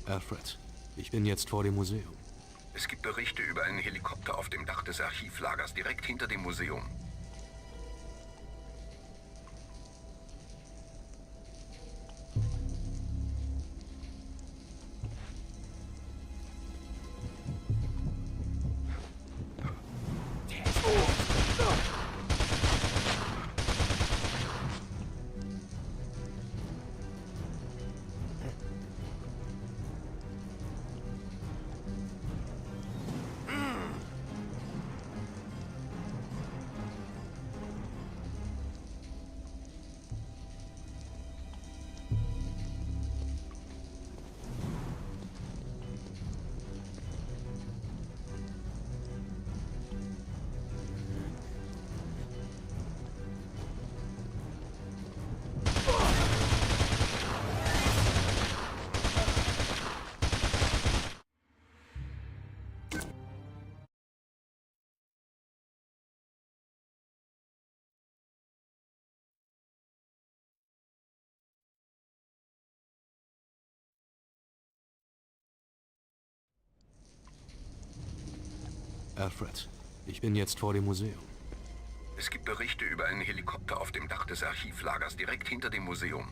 Alfred, ich bin jetzt vor dem Museum. Es gibt Berichte über einen Helikopter auf dem Dach des Archivlagers direkt hinter dem Museum. Alfred, ich bin jetzt vor dem Museum. Es gibt Berichte über einen Helikopter auf dem Dach des Archivlagers direkt hinter dem Museum.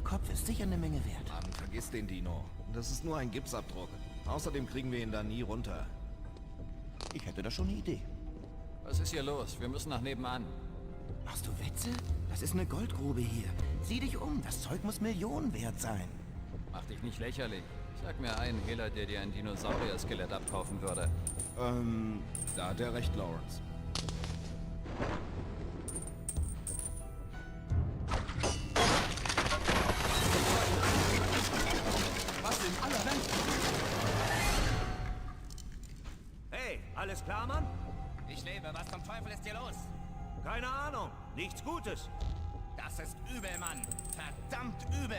Kopf ist sicher eine Menge wert. Mann, vergiss den Dino. Das ist nur ein Gipsabdruck. Außerdem kriegen wir ihn da nie runter. Ich hätte da schon eine Idee. Was ist hier los? Wir müssen nach nebenan. Machst du Witze? Das ist eine Goldgrube hier. Sieh dich um, das Zeug muss Millionen wert sein. Mach dich nicht lächerlich. Sag mir einen Hehler, der dir ein Dinosaurier-Skelett abkaufen würde. Da hat er recht, Lawrence. Was in aller Welt? Hey, alles klar, Mann? Ich lebe. Was zum Teufel ist hier los? Keine Ahnung. Nichts Gutes. Das ist übel, Mann. Verdammt übel.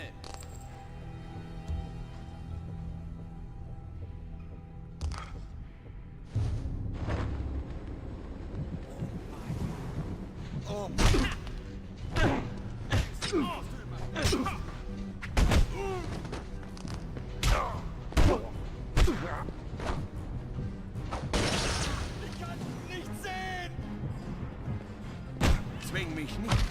Zwing mich nicht.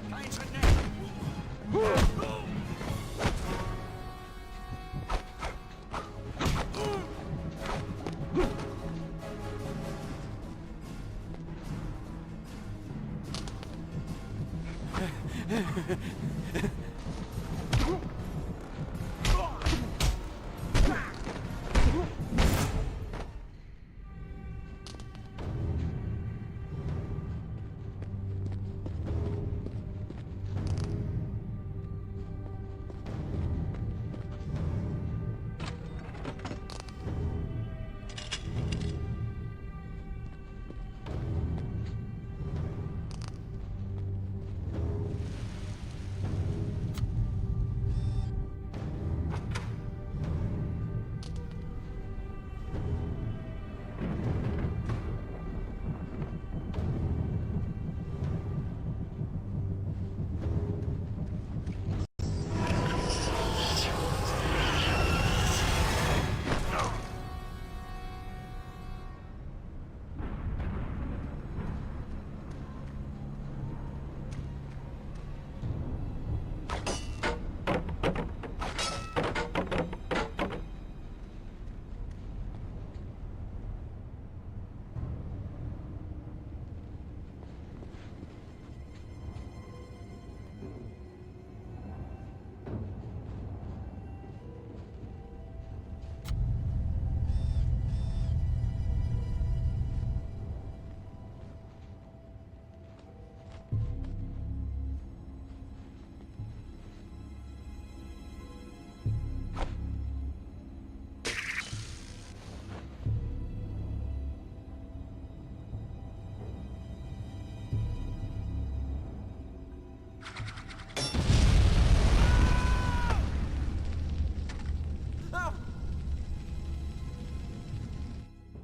Kein Schritt näher.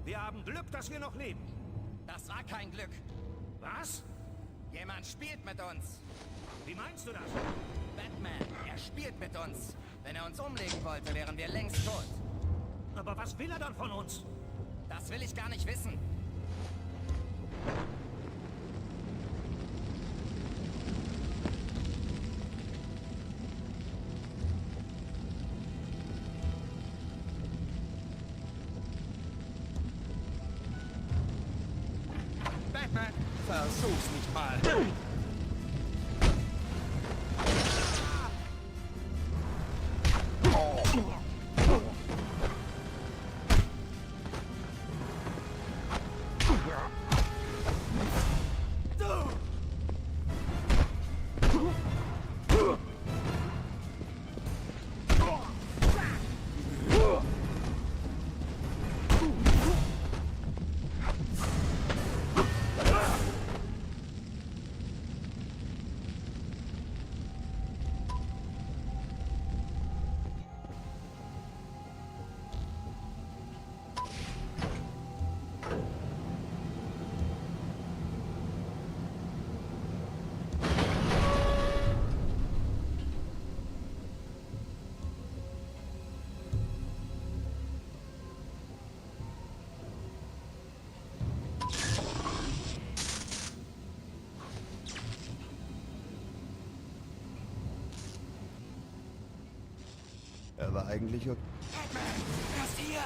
Wir haben Glück, dass wir noch leben. Das war kein Glück. Was? Jemand spielt mit uns. Wie meinst du das? Batman, er spielt mit uns. Wenn er uns umlegen wollte, wären wir längst tot. Aber was will er dann von uns? Das will ich gar nicht wissen. Batman, versuch's nicht mal. Er war eigentlich okay. Er ist hier!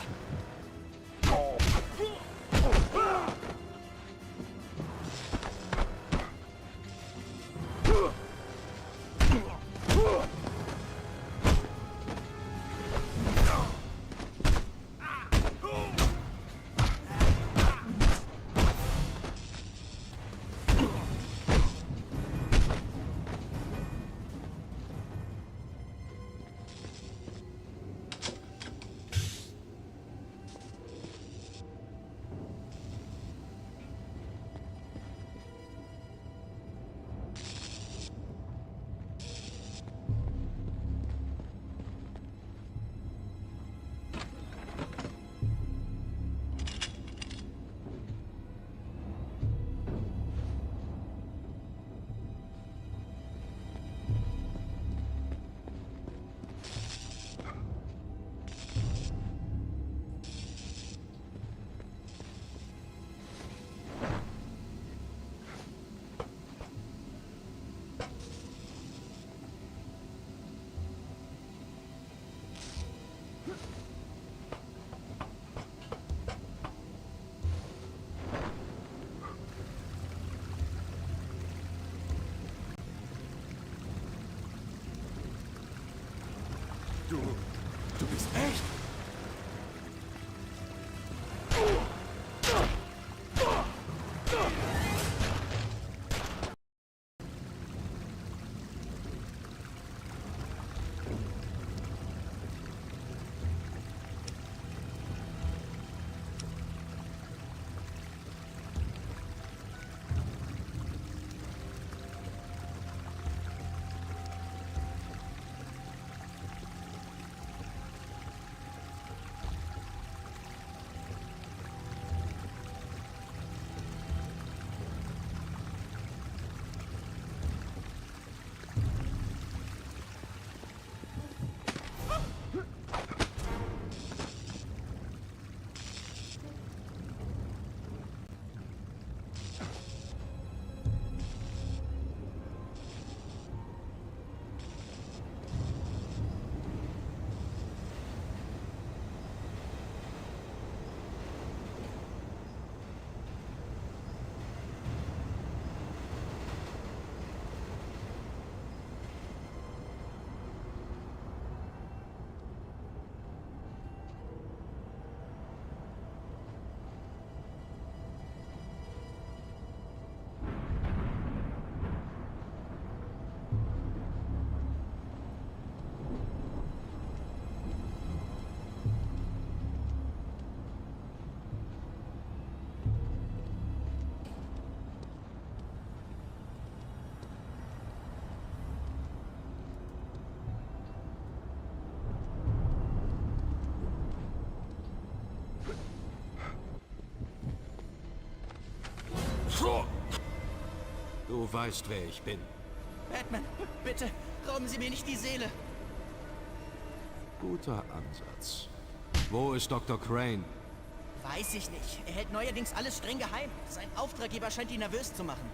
Du weißt, wer ich bin. Batman, bitte, rauben Sie mir nicht die Seele. Guter Ansatz. Wo ist Dr. Crane? Weiß ich nicht. Er hält neuerdings alles streng geheim. Sein Auftraggeber scheint ihn nervös zu machen.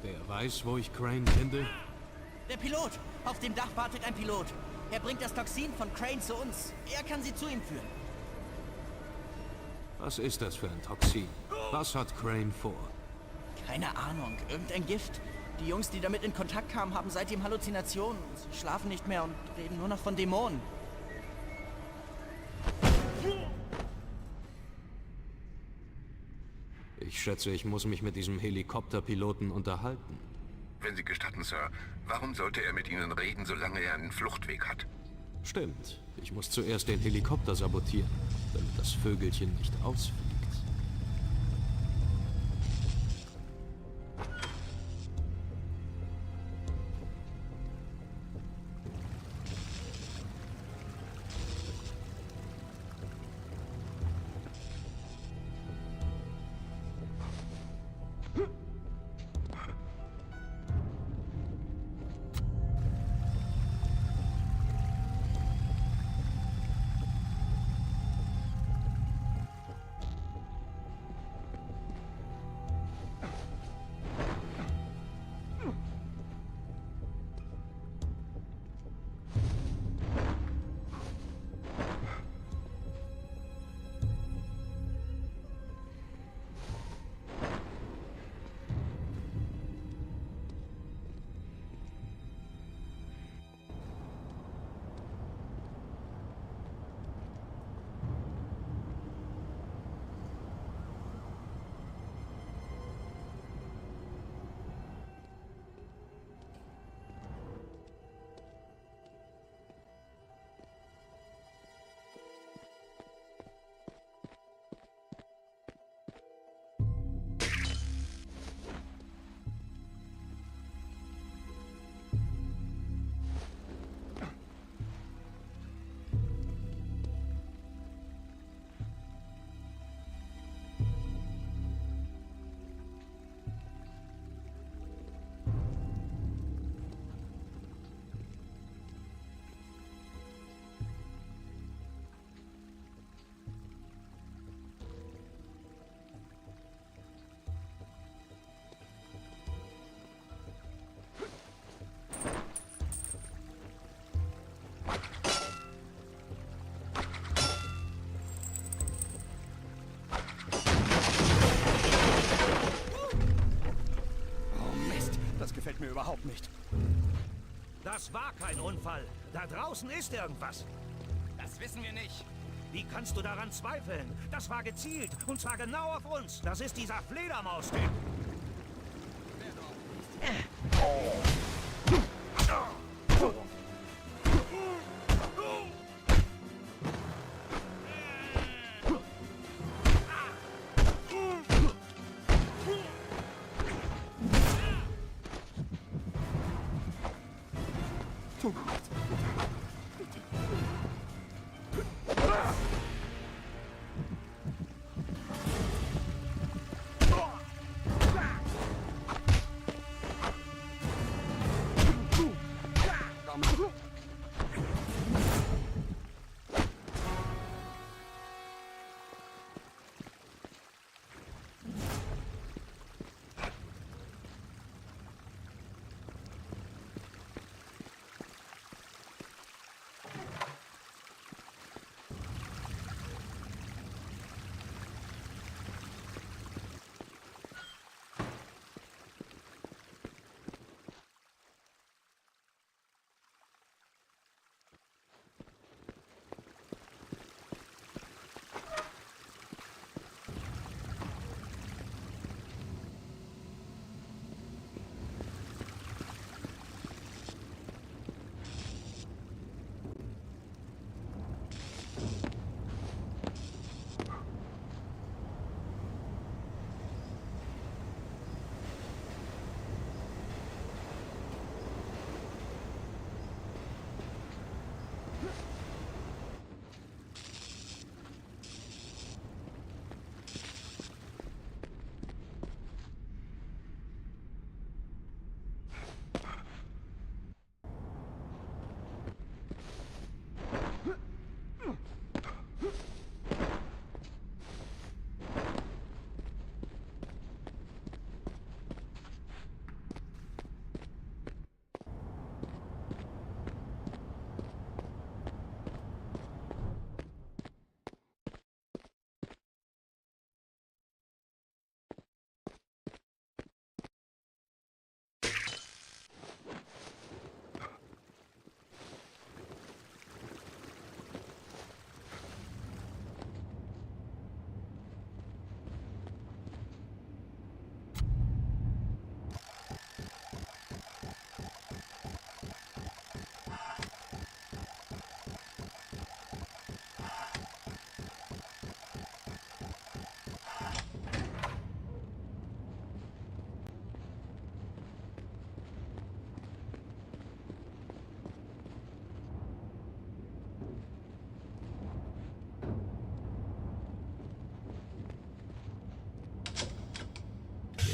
Wer weiß, wo ich Crane finde? Der Pilot! Auf dem Dach wartet ein Pilot. Er bringt das Toxin von Crane zu uns. Er kann sie zu ihm führen. Was ist das für ein Toxin? Was hat Crane vor? Keine Ahnung. Irgendein Gift. Die Jungs, die damit in Kontakt kamen, haben seitdem Halluzinationen. Sie schlafen nicht mehr und reden nur noch von Dämonen. Ich schätze, ich muss mich mit diesem Helikopterpiloten unterhalten. Wenn Sie gestatten, Sir, warum sollte er mit Ihnen reden, solange er einen Fluchtweg hat? Stimmt. Ich muss zuerst den Helikopter sabotieren, damit das Vögelchen nicht ausfliegt. Gefällt mir überhaupt nicht. Das war kein Unfall. Da draußen ist irgendwas. Das wissen wir nicht. Wie kannst du daran zweifeln? Das war gezielt. Und zwar genau auf uns. Das ist dieser Fledermaus-Typ.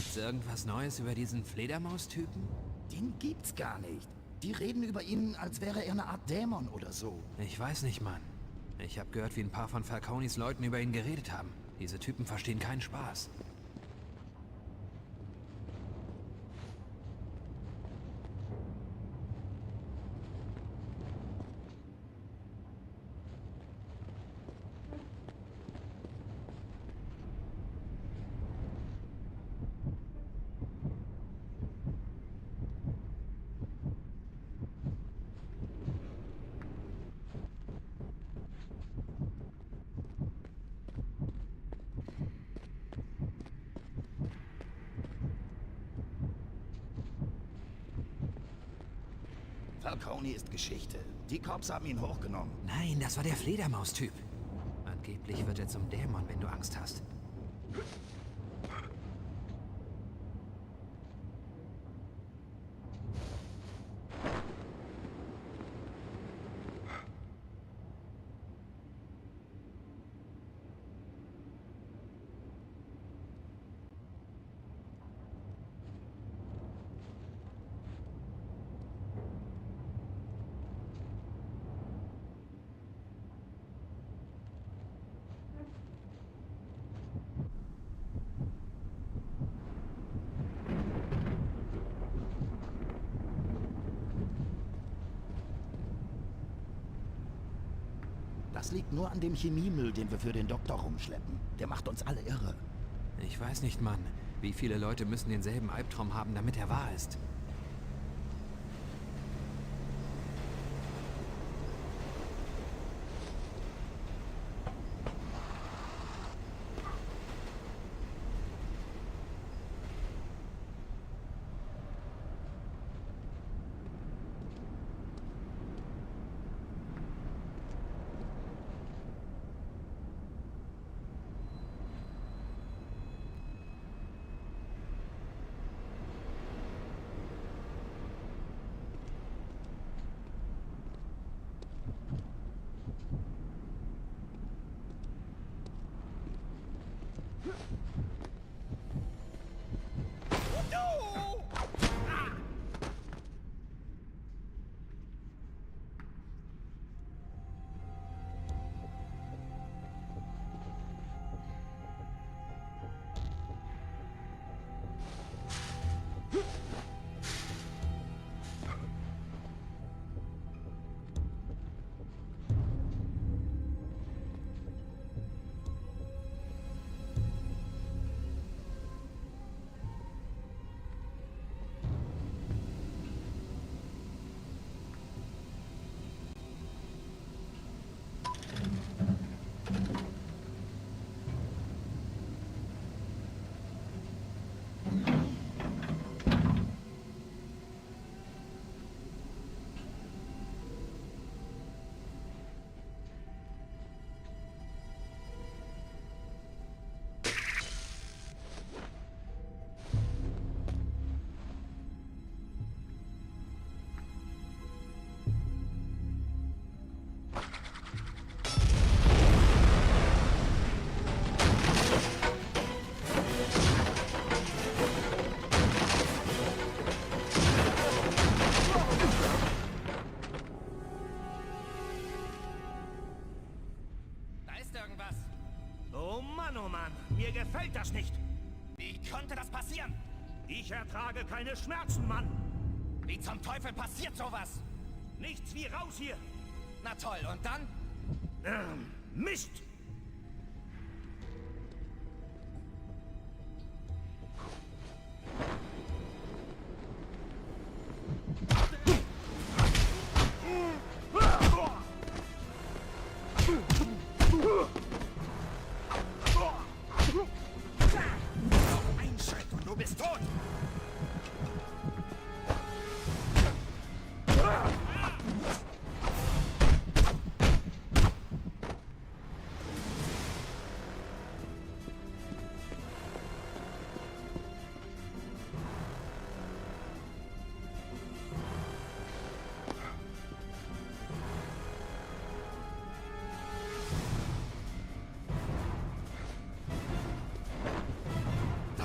Gibt's irgendwas Neues über diesen Fledermaustypen? Den gibt's gar nicht. Die reden über ihn, als wäre er eine Art Dämon oder so. Ich weiß nicht, Mann. Ich habe gehört, wie ein paar von Falconis Leuten über ihn geredet haben. Diese Typen verstehen keinen Spaß. Falcone ist Geschichte. Die Cops haben ihn hochgenommen. Nein, das war der Fledermaustyp. Angeblich wird er zum Dämon, wenn du Angst hast. Das liegt nur an dem Chemiemüll, den wir für den Doktor rumschleppen. Der macht uns alle irre. Ich weiß nicht, Mann. Wie viele Leute müssen denselben Albtraum haben, damit er wahr ist? Oh Mann, mir gefällt das nicht. Wie konnte das passieren? Ich ertrage keine Schmerzen, Mann. Wie zum Teufel passiert sowas? Nichts wie raus hier. Na toll, und dann? Mist! Ein Schritt und du bist tot!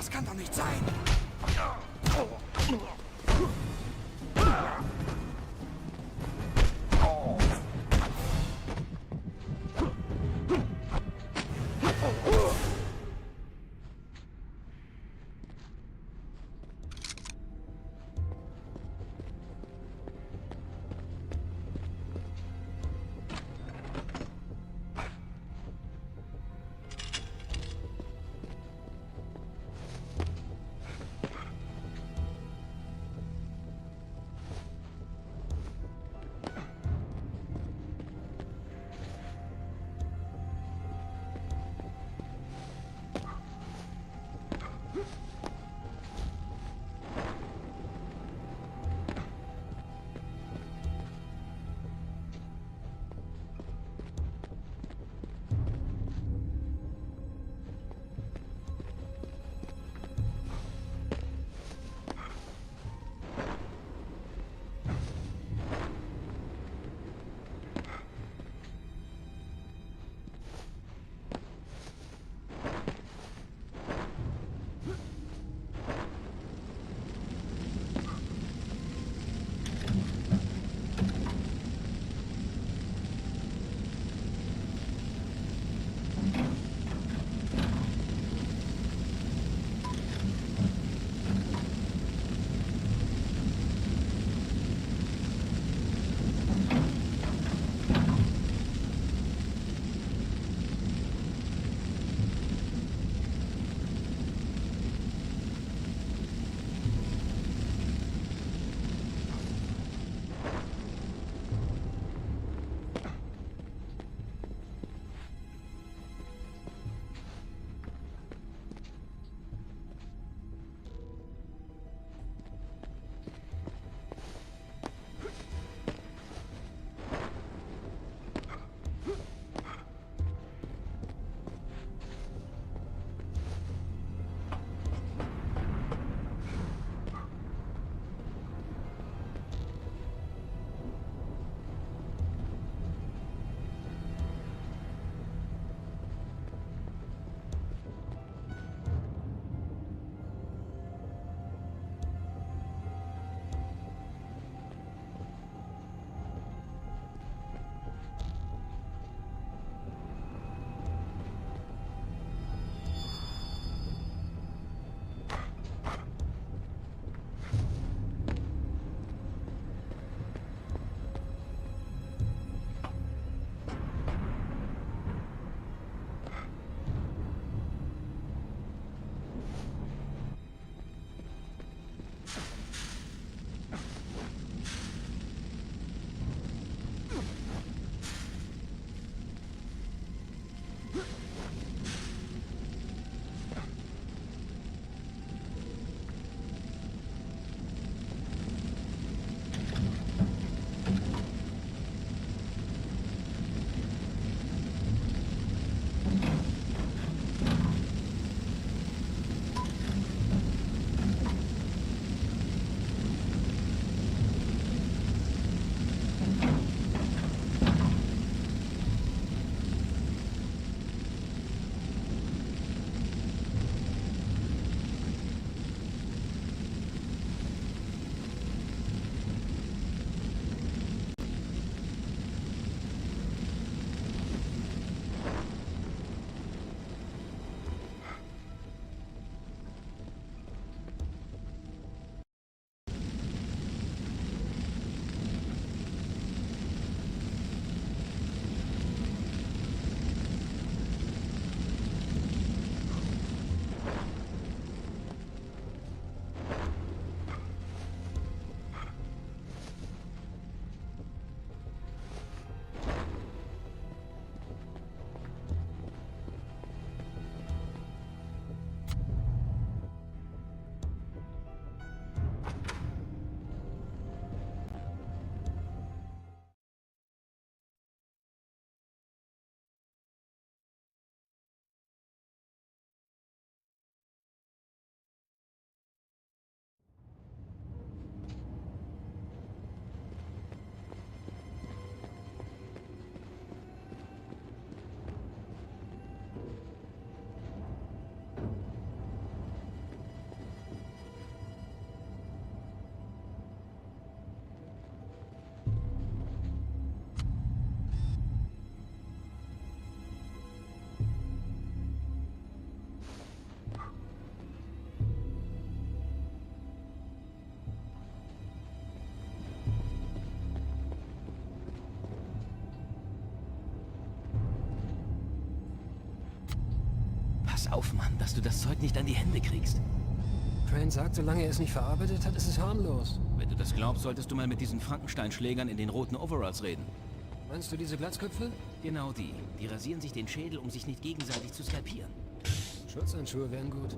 Das kann doch nicht sein! auf, Mann, dass du das Zeug nicht an die Hände kriegst. Crane sagt, solange er es nicht verarbeitet hat, ist es harmlos. Wenn du das glaubst, solltest du mal mit diesen Frankenstein-Schlägern in den roten Overalls reden. Meinst du diese Glatzköpfe? Genau die. Die rasieren sich den Schädel, um sich nicht gegenseitig zu skalpieren. Schutzhandschuhe wären gut.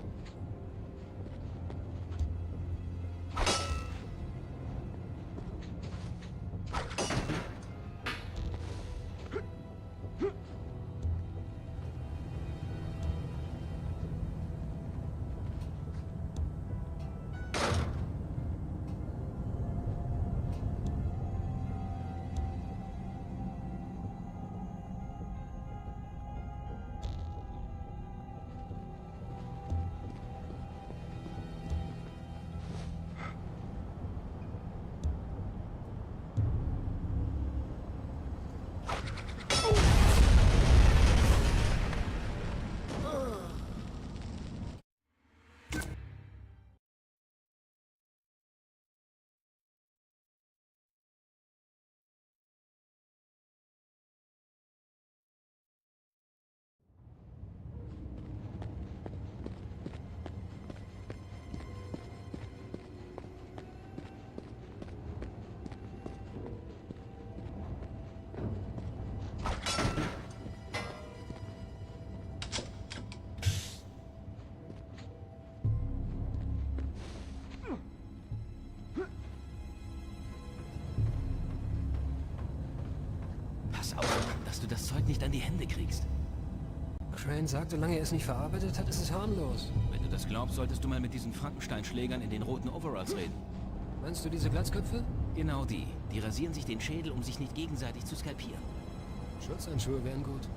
Pass auf, Mann, dass du das Zeug nicht an die Hände kriegst. Crane sagt, solange er es nicht verarbeitet hat, ist es harmlos. Wenn du das glaubst, solltest du mal mit diesen Frankenstein-Schlägern in den roten Overalls reden. Meinst du diese Glatzköpfe? Genau die. Die rasieren sich den Schädel, um sich nicht gegenseitig zu skalpieren. Schutzhandschuhe wären gut.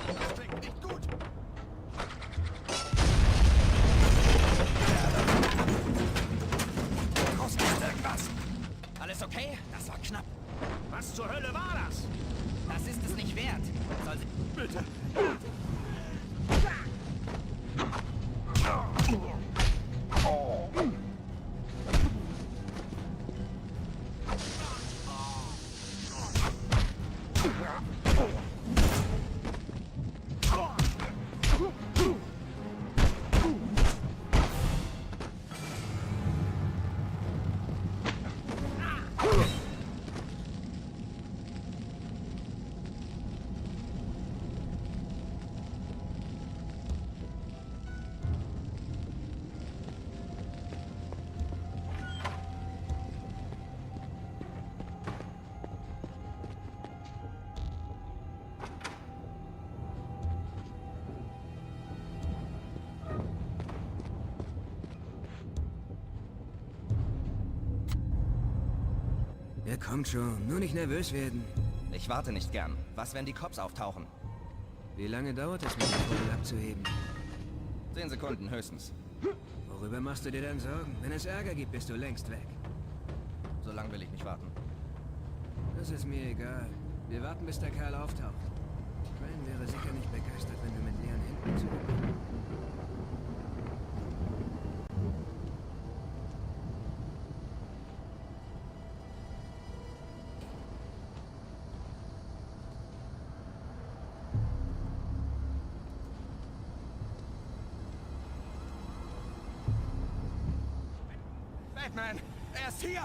Das klingt nicht gut. Draußen ist irgendwas. Alles okay? Das war knapp. Was zur Hölle war das? Das ist es nicht wert. Soll sie... Bitte. Er kommt schon. Nur nicht nervös werden. Ich warte nicht gern. Was, wenn die Cops auftauchen? Wie lange dauert es, mit dem Vogel abzuheben? 10 Sekunden höchstens. Worüber machst du dir dann Sorgen? Wenn es Ärger gibt, bist du längst weg. So lange will ich nicht warten. Das ist mir egal. Wir warten, bis der Kerl auftaucht. Crane wäre sicher nicht begeistert, wenn wir mit leeren Händen zurückkommen. Batman, er ist hier!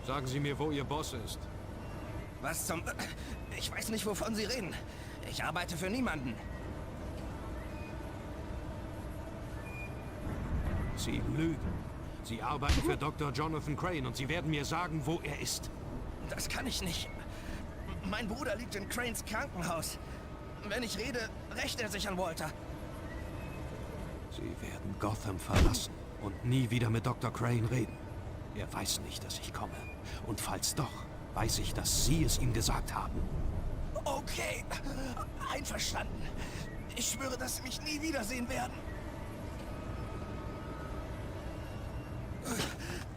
Sagen Sie mir, wo Ihr Boss ist. Was zum... Ich weiß nicht, wovon Sie reden. Ich arbeite für niemanden. Sie lügen. Sie arbeiten für Dr. Jonathan Crane und Sie werden mir sagen, wo er ist. Das kann ich nicht. Mein Bruder liegt in Cranes Krankenhaus. Wenn ich rede, rächt er sich an Walter. Sie werden Gotham verlassen und nie wieder mit Dr. Crane reden. Er weiß nicht, dass ich komme. Und falls doch, weiß ich, dass Sie es ihm gesagt haben. Okay, einverstanden. Ich schwöre, dass Sie mich nie wiedersehen werden.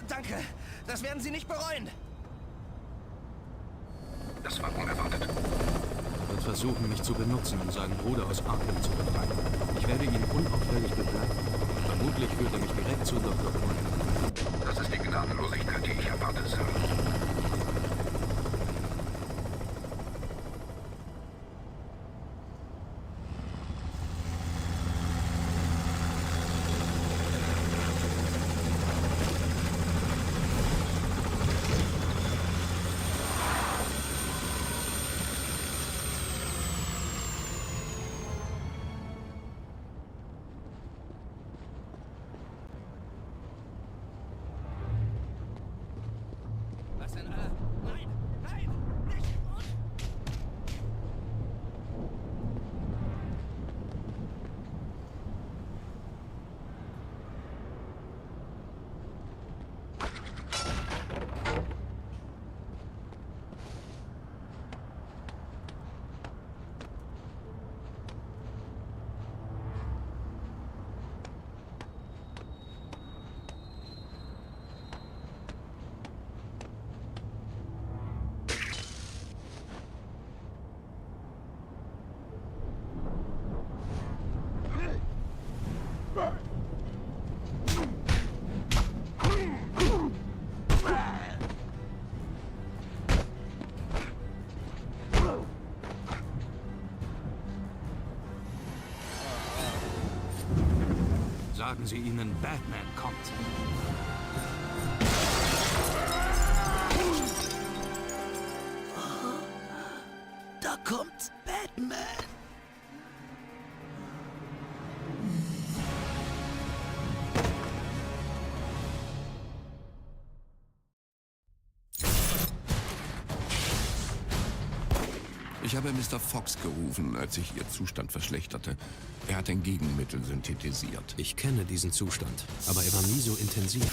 Danke, das werden Sie nicht bereuen. Das war unerwartet. Er wird versuchen, mich zu benutzen, um seinen Bruder aus Arkham zu befreien. Ich werde ihn unauffällig begleiten. Vermutlich führt er mich direkt zu Dr. Crane. Das ist die Gnadenlosigkeit, die ich erwarte, Sir. Was denn alle? Nein, nein, nicht! Sagen Sie ihnen, Batman kommt. Da kommt Batman. Ich habe Mr. Fox gerufen, als sich Ihr Zustand verschlechterte. Er hat ein Gegenmittel synthetisiert. Ich kenne diesen Zustand, aber er war nie so intensiv.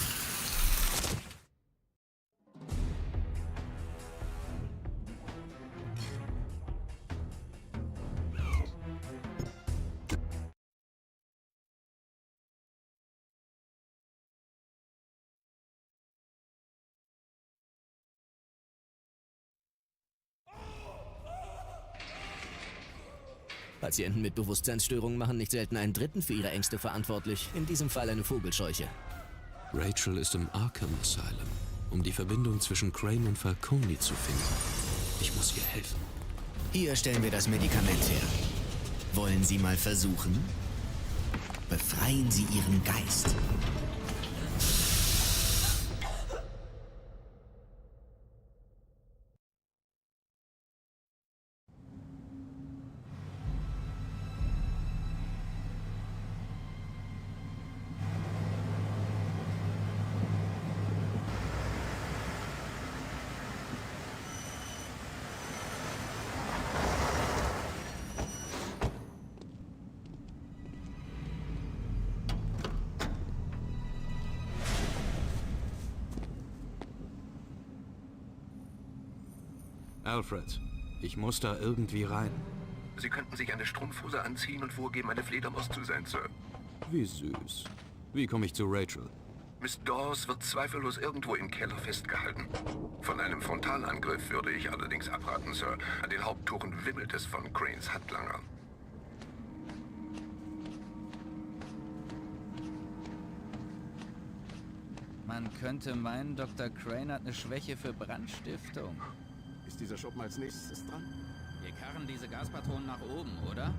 Patienten mit Bewusstseinsstörungen machen nicht selten einen Dritten für ihre Ängste verantwortlich. In diesem Fall eine Vogelscheuche. Rachel ist im Arkham Asylum, um die Verbindung zwischen Crane und Falcone zu finden. Ich muss ihr helfen. Hier stellen wir das Medikament her. Wollen Sie mal versuchen? Befreien Sie Ihren Geist. Alfred, ich muss da irgendwie rein. Sie könnten sich eine Strumpfhose anziehen und vorgeben, eine Fledermaus zu sein, Sir. Wie süß. Wie komme ich zu Rachel? Miss Dawes wird zweifellos irgendwo im Keller festgehalten. Von einem Frontalangriff würde ich allerdings abraten, Sir. An den Haupttoren wimmelt es von Cranes Handlanger. Man könnte meinen, Dr. Crane hat eine Schwäche für Brandstiftung. Ist dieser Schuppen als nächstes dran? Wir karren diese Gaspatronen nach oben, oder?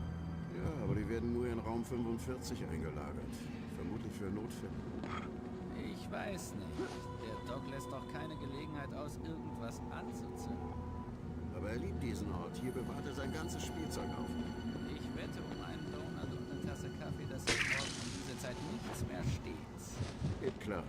Ja, aber die werden nur in Raum 45 eingelagert. Vermutlich für Notfälle. Ich weiß nicht. Der Doc lässt doch keine Gelegenheit aus, irgendwas anzuzünden. Aber er liebt diesen Ort. Hier bewahrt er sein ganzes Spielzeug auf. Ich wette um einen Donut und eine Tasse Kaffee, dass hier morgen um diese Zeit nichts mehr steht. Geht klar.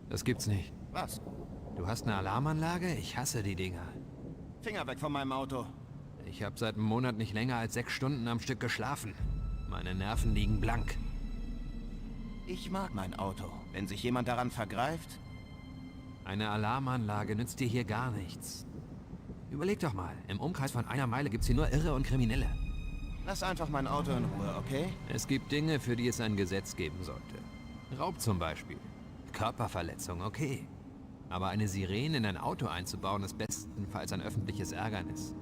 Das gibt's nicht. Was? Du hast eine Alarmanlage? Ich hasse die Dinger. Finger weg von meinem Auto. Ich habe seit einem Monat nicht länger als 6 Stunden am Stück geschlafen. Meine Nerven liegen blank. Ich mag mein Auto. Wenn sich jemand daran vergreift... Eine Alarmanlage nützt dir hier gar nichts. Überleg doch mal, im Umkreis von 1 Meile gibt's hier nur Irre und Kriminelle. Lass einfach mein Auto in Ruhe, okay? Es gibt Dinge, für die es ein Gesetz geben sollte. Raub zum Beispiel. Körperverletzung, okay. Aber eine Sirene in ein Auto einzubauen, ist bestenfalls ein öffentliches Ärgernis.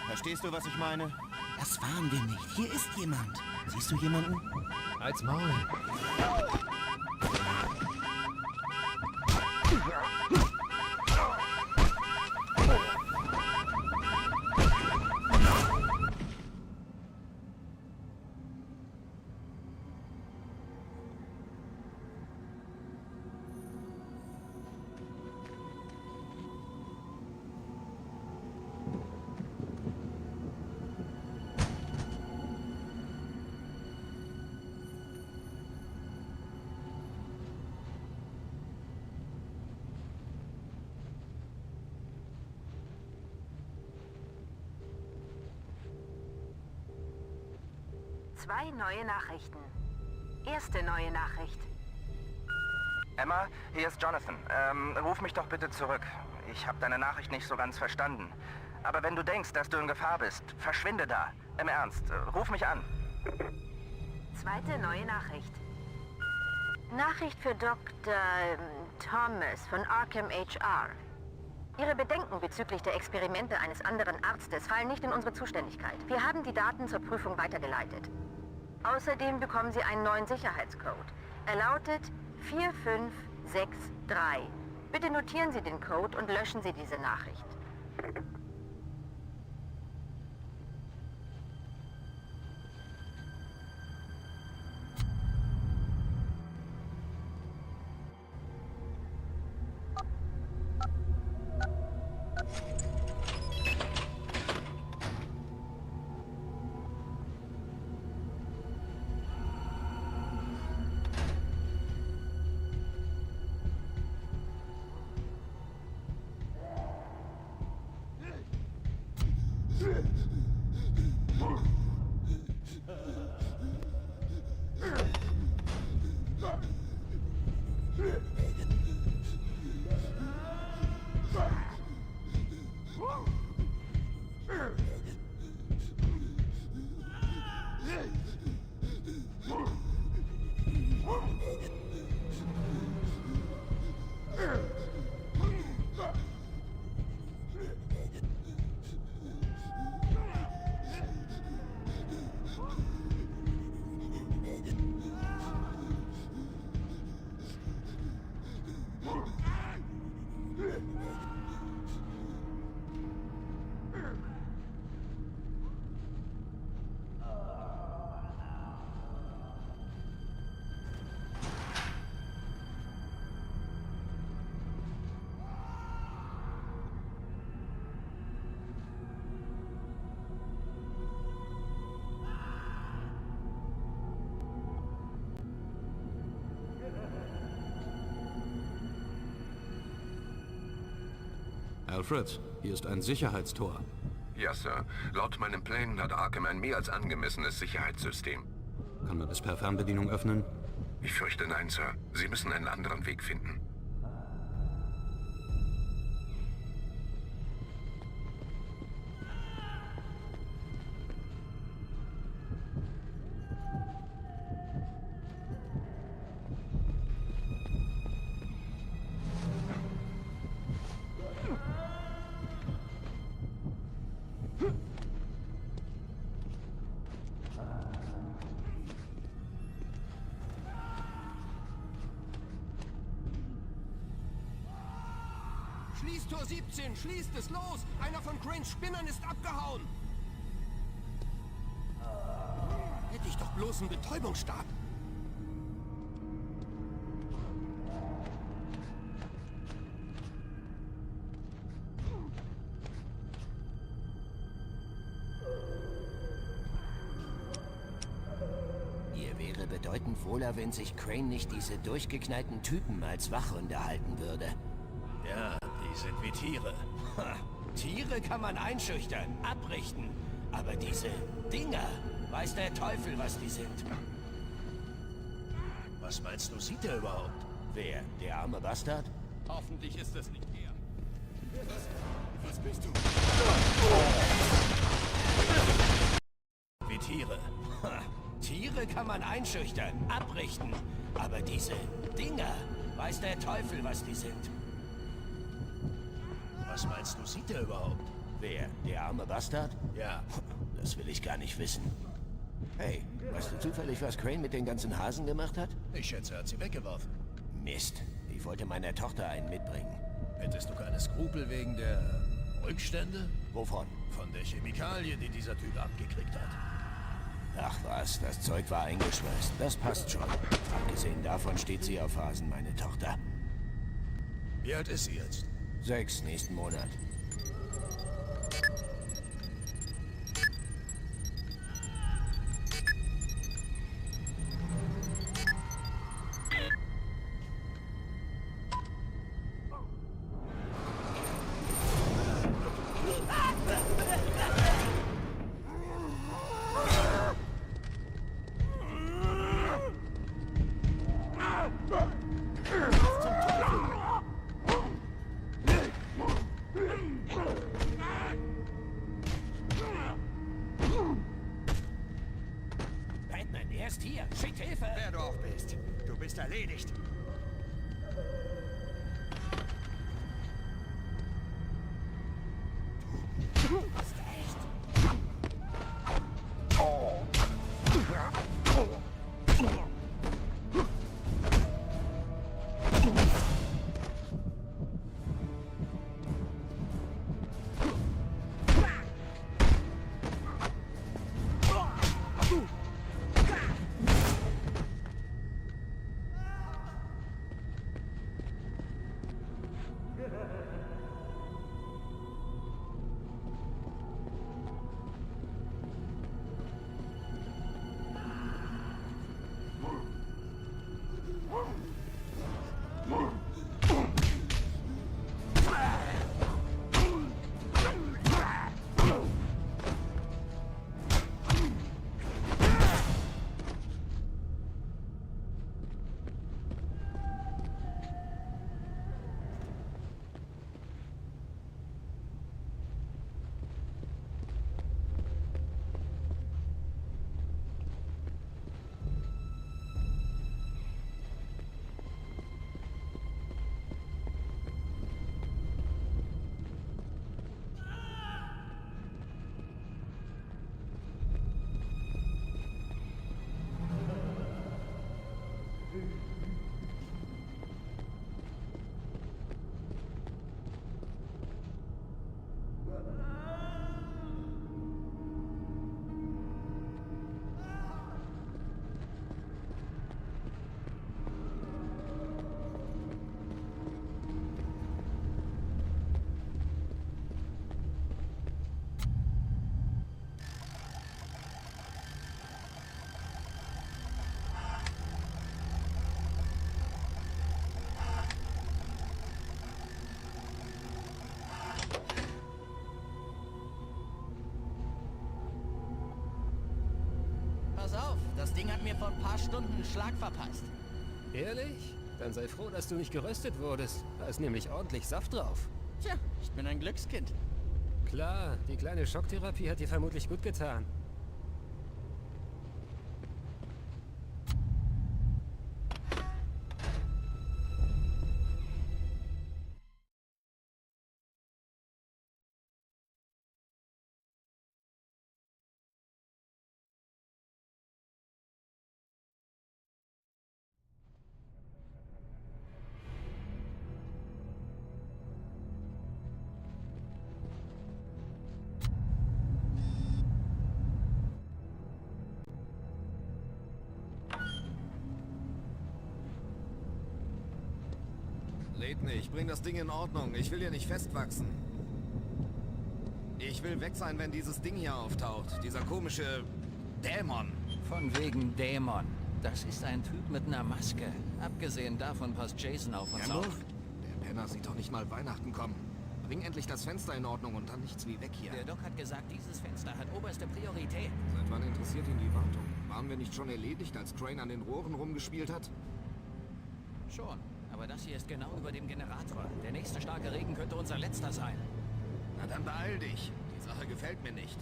Verstehst du, was ich meine? Das waren wir nicht. Hier ist jemand. Siehst du jemanden? Als Maul. Zwei neue Nachrichten. Erste neue Nachricht. Emma, hier ist Jonathan. Ruf mich doch bitte zurück. Ich habe deine Nachricht nicht so ganz verstanden. Aber wenn du denkst, dass du in Gefahr bist, verschwinde da. Im Ernst, ruf mich an. Zweite neue Nachricht. Nachricht für Dr. Thomas von Arkham HR. Ihre Bedenken bezüglich der Experimente eines anderen Arztes fallen nicht in unsere Zuständigkeit. Wir haben die Daten zur Prüfung weitergeleitet. Außerdem bekommen Sie einen neuen Sicherheitscode. Er lautet 4563. Bitte notieren Sie den Code und löschen Sie diese Nachricht. Alfred, hier ist ein Sicherheitstor. Ja, Sir. Laut meinen Plänen hat Arkham ein mehr als angemessenes Sicherheitssystem. Kann man es per Fernbedienung öffnen? Ich fürchte nein, Sir. Sie müssen einen anderen Weg finden. Schließt Tor 17! Schließt es! Los! Einer von Cranes Spinnern ist abgehauen! Hätte ich doch bloß einen Betäubungsstab. Ihr wäre bedeutend wohler, wenn sich Crane nicht diese durchgeknallten Typen als Wachhunde halten würde. Ja, die sind wie Tiere. Ha, Tiere kann man einschüchtern, abrichten. Aber diese Dinger, weiß der Teufel, was die sind. Was meinst du, sieht er überhaupt? Wer? Der arme Bastard? Hoffentlich ist es nicht er. Was bist du? Wie Tiere. Ha, Tiere kann man einschüchtern, abrichten. Aber diese Dinger, weiß der Teufel, was die sind. Was meinst du, sieht er überhaupt? Wer? Der arme Bastard? Ja. Das will ich gar nicht wissen. Hey, weißt du zufällig, was Crane mit den ganzen Hasen gemacht hat? Ich schätze, er hat sie weggeworfen. Mist. Ich wollte meiner Tochter einen mitbringen. Hättest du keine Skrupel wegen der Rückstände? Wovon? Von der Chemikalie, die dieser Typ abgekriegt hat. Ach was, das Zeug war eingeschweißt. Das passt schon. Abgesehen davon steht sie auf Hasen, meine Tochter. Wie alt ist sie jetzt? 6 nächsten Monat. Batman, er ist hier. Schickt Hilfe! Wer du auch bist. Du bist erledigt. Du bist echt. mir vor ein paar Stunden einen Schlag verpasst. Ehrlich? Dann sei froh, dass du nicht geröstet wurdest. Da ist nämlich ordentlich Saft drauf. Tja, ich bin ein Glückskind. Klar, die kleine Schocktherapie hat dir vermutlich gut getan. Leitner, ich bring das Ding in Ordnung. Ich will hier nicht festwachsen. Ich will weg sein, wenn dieses Ding hier auftaucht. Dieser komische Dämon. Von wegen Dämon. Das ist ein Typ mit einer Maske. Abgesehen davon passt Jason auf uns auf. Der Penner sieht doch nicht mal Weihnachten kommen. Bring endlich das Fenster in Ordnung und dann nichts wie weg hier. Der Doc hat gesagt, dieses Fenster hat oberste Priorität. Seit wann interessiert ihn die Wartung? Waren wir nicht schon erledigt, als Crane an den Rohren rumgespielt hat? Schon. Aber das hier ist genau über dem Generator. Der nächste starke Regen könnte unser letzter sein. Na dann beeil dich. Die Sache gefällt mir nicht.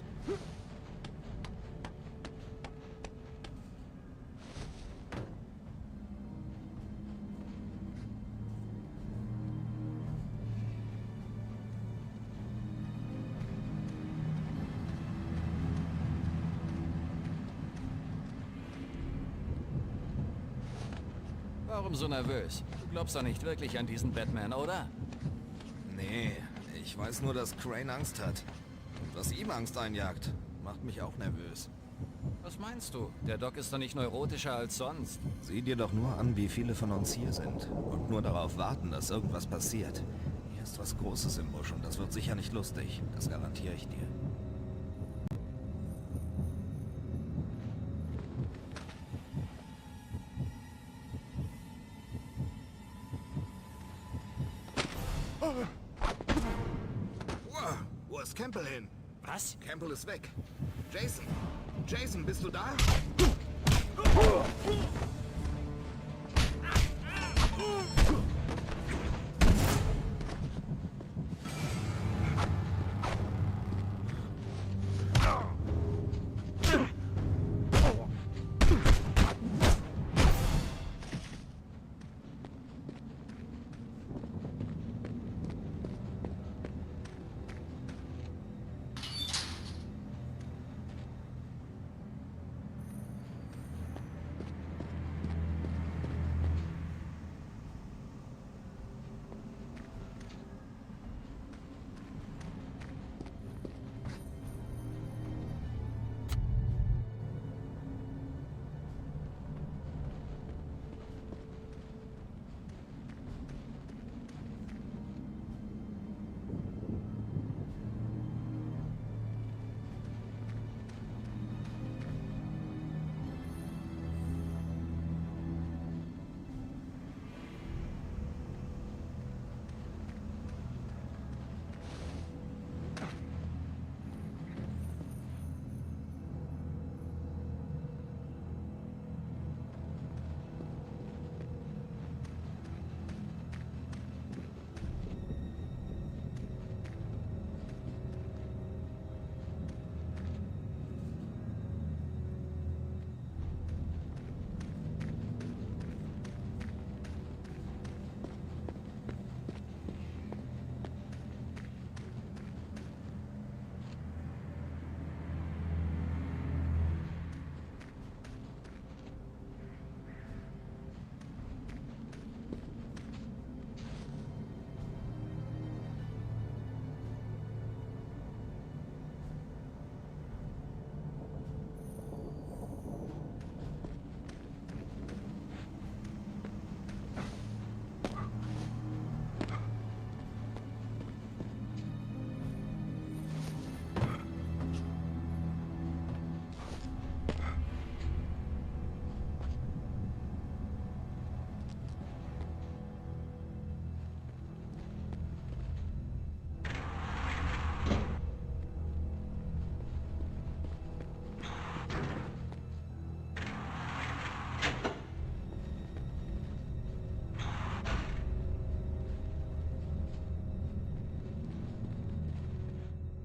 Warum so nervös? Du glaubst doch nicht wirklich an diesen Batman, oder? Nee, ich weiß nur, dass Crane Angst hat. Und was ihm Angst einjagt, macht mich auch nervös. Was meinst du? Der Doc ist doch nicht neurotischer als sonst. Sieh dir doch nur an, wie viele von uns hier sind. Und nur darauf warten, dass irgendwas passiert. Hier ist was Großes im Busch und das wird sicher nicht lustig. Das garantiere ich dir. Wo ist Campbell hin? Was? Campbell ist weg. Jason! Jason, bist du da?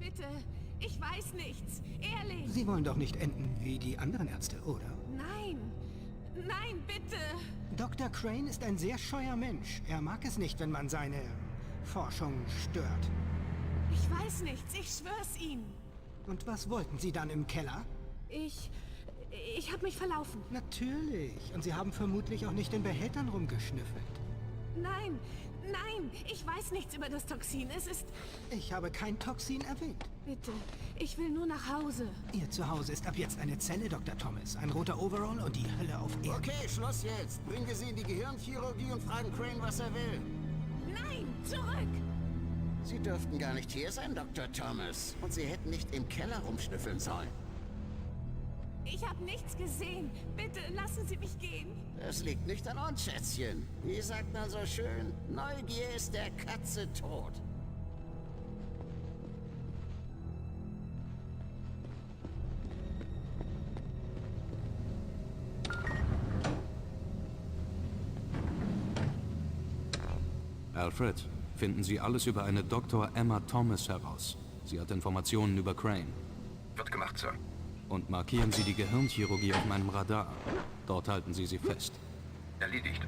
Bitte, ich weiß nichts. Ehrlich. Sie wollen doch nicht enden wie die anderen Ärzte, oder? Nein. Nein, bitte. Dr. Crane ist ein sehr scheuer Mensch. Er mag es nicht, wenn man seine Forschung stört. Ich weiß nichts, ich schwör's Ihnen. Und was wollten Sie dann im Keller? Ich habe mich verlaufen. Natürlich. Und Sie haben vermutlich auch nicht in Behältern rumgeschnüffelt. Nein, nein, ich weiß nichts über das Toxin. Es ist... Ich habe kein Toxin erwähnt. Bitte, ich will nur nach Hause. Ihr Zuhause ist ab jetzt eine Zelle, Dr. Thomas. Ein roter Overall und die Hölle auf Erden. Okay, Schluss jetzt. Bringen wir sie in die Gehirnchirurgie und fragen Crane, was er will. Nein, zurück! Sie dürften gar nicht hier sein, Dr. Thomas. Und Sie hätten nicht im Keller rumschnüffeln sollen. Ich habe nichts gesehen. Bitte lassen Sie mich gehen. Das liegt nicht an uns, Schätzchen. Wie sagt man so schön? Neugier ist der Katze tot. Alfred, finden Sie alles über eine Dr. Emma Thomas heraus. Sie hat Informationen über Crane. Wird gemacht, Sir. Und markieren Sie die Gehirnchirurgie auf meinem Radar. Dort halten Sie sie fest. Erledigt.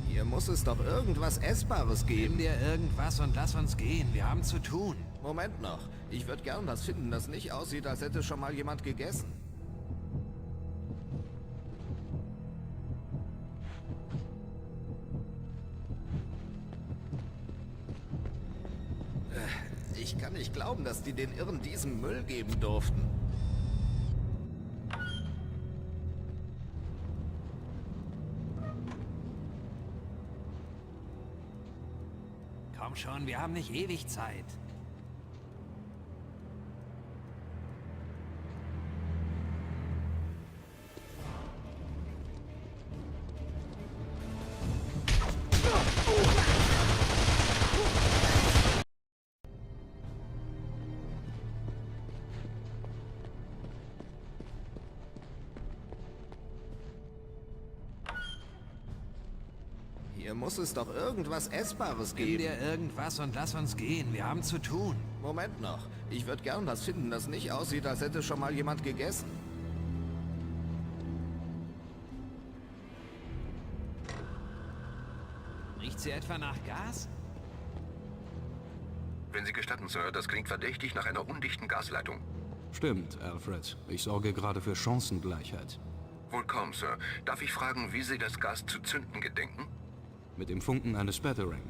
Hier muss es doch irgendwas Essbares geben. Nimm dir irgendwas und lass uns gehen. Wir haben zu tun. Moment noch. Ich würde gern was finden, das nicht aussieht, als hätte schon mal jemand gegessen. Ich kann nicht glauben, dass die den Irren diesen Müll geben durften. Komm schon, wir haben nicht ewig Zeit. Hier muss es doch irgendwas Essbares Gib geben. dir irgendwas und lass uns gehen. Wir haben zu tun. Moment noch. Ich würde gern was finden, das nicht aussieht, als hätte schon mal jemand gegessen. Riecht sie etwa nach Gas? Wenn Sie gestatten, Sir, das klingt verdächtig nach einer undichten Gasleitung. Stimmt, Alfred. Ich sorge gerade für Chancengleichheit. Wohl kaum, Sir. Darf ich fragen, wie Sie das Gas zu zünden gedenken? Mit dem Funken eines Batarang.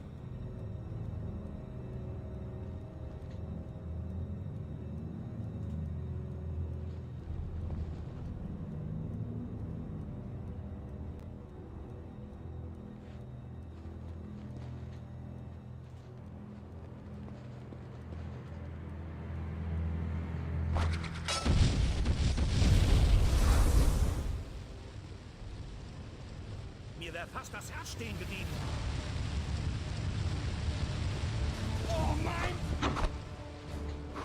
Mir wäre fast das Herz stehen geblieben. Oh mein!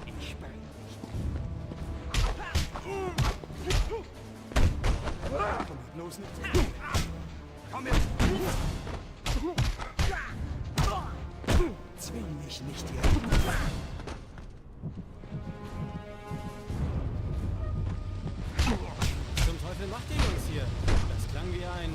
Ich bin nicht. Komm bloß nicht. Komm her! Zwing mich nicht hier. Zum Teufel macht ihr Jungs hier? Das klang wie ein...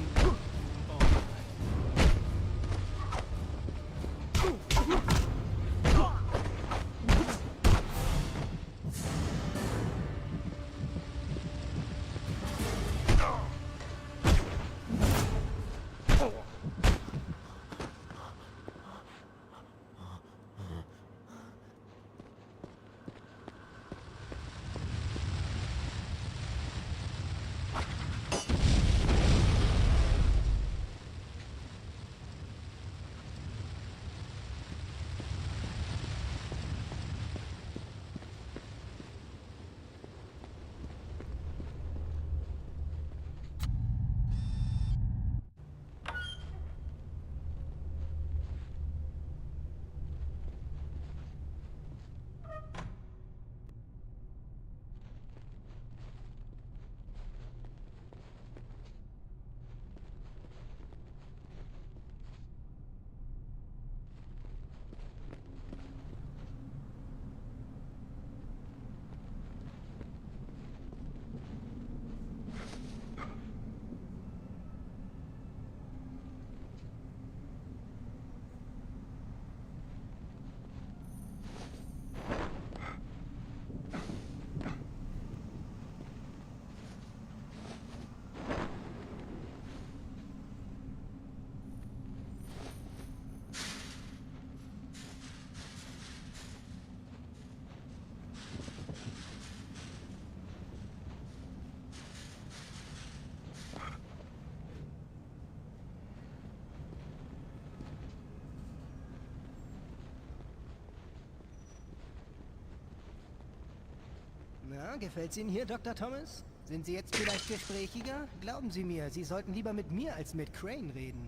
Na, gefällt's Ihnen hier, Dr. Thomas? Sind Sie jetzt vielleicht gesprächiger? Glauben Sie mir, Sie sollten lieber mit mir als mit Crane reden.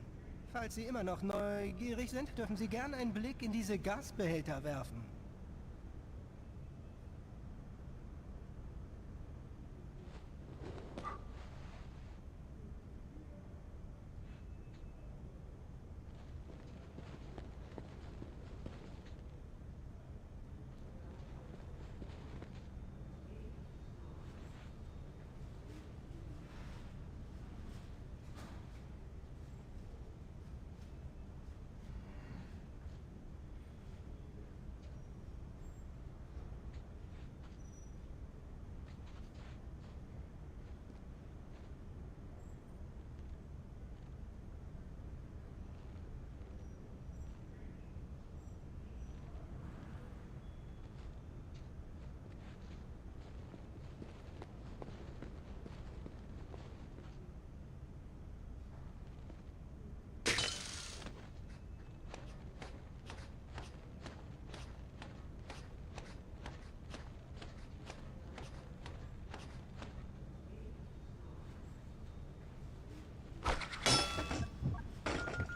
Falls Sie immer noch neugierig sind, dürfen Sie gern einen Blick in diese Gasbehälter werfen.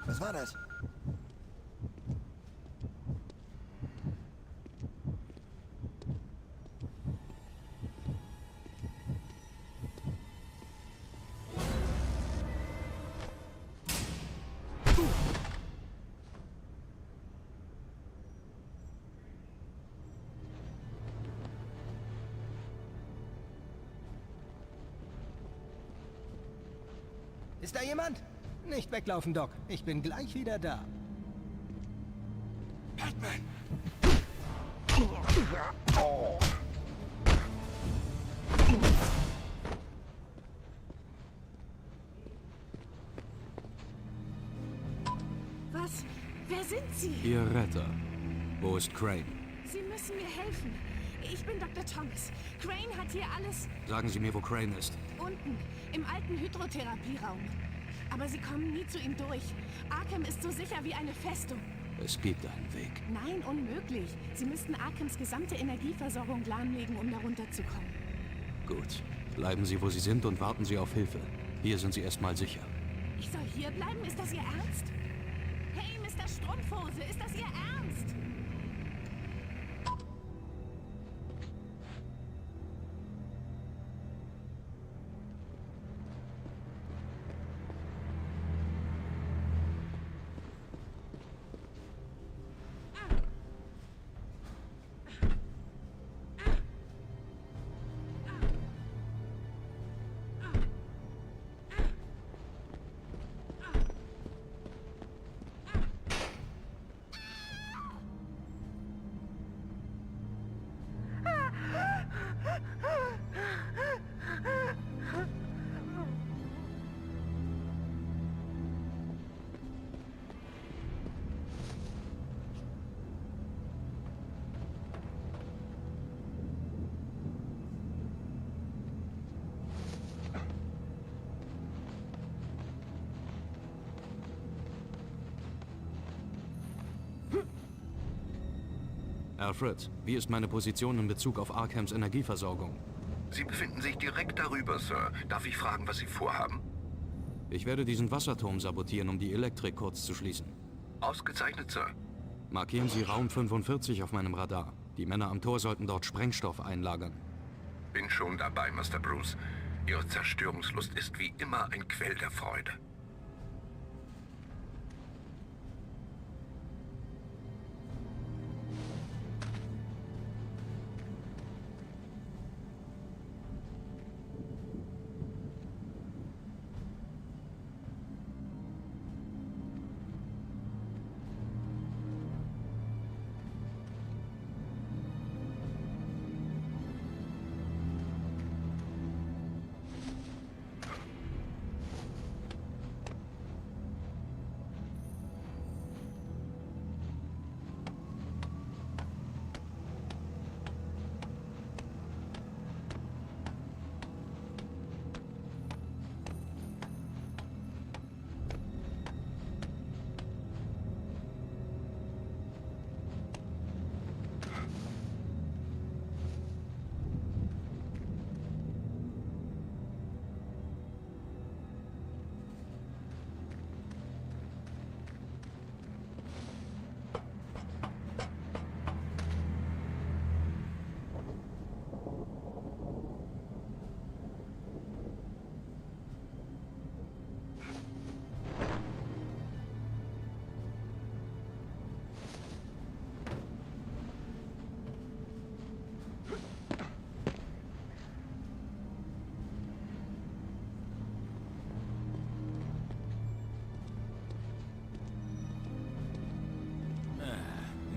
Was war das? Ist da jemand? Nicht weglaufen, Doc. Ich bin gleich wieder da. Batman! Was? Wer sind Sie? Ihr Retter. Wo ist Crane? Sie müssen mir helfen. Ich bin Dr. Thomas. Crane hat hier alles Sagen Sie mir, wo Crane ist. unten, im alten Hydrotherapieraum. Aber Sie kommen nie zu ihm durch. Arkham ist so sicher wie eine Festung. Es gibt einen Weg. Nein, unmöglich. Sie müssten Arkhams gesamte Energieversorgung lahmlegen, um darunter zu kommen. Gut. Bleiben Sie, wo Sie sind und warten Sie auf Hilfe. Hier sind Sie erstmal sicher. Ich soll hier bleiben? Ist das Ihr Ernst? Hey, Mr. Strumpfhose, ist das Ihr Ernst? Alfred, wie ist meine Position in Bezug auf Arkhams Energieversorgung? Sie befinden sich direkt darüber, Sir. Darf ich fragen, was Sie vorhaben? Ich werde diesen Wasserturm sabotieren, um die Elektrik kurz zu schließen. Ausgezeichnet, Sir. Markieren Sie Raum 45 auf meinem Radar. Die Männer am Tor sollten dort Sprengstoff einlagern. Bin schon dabei, Master Bruce. Ihre Zerstörungslust ist wie immer ein Quell der Freude.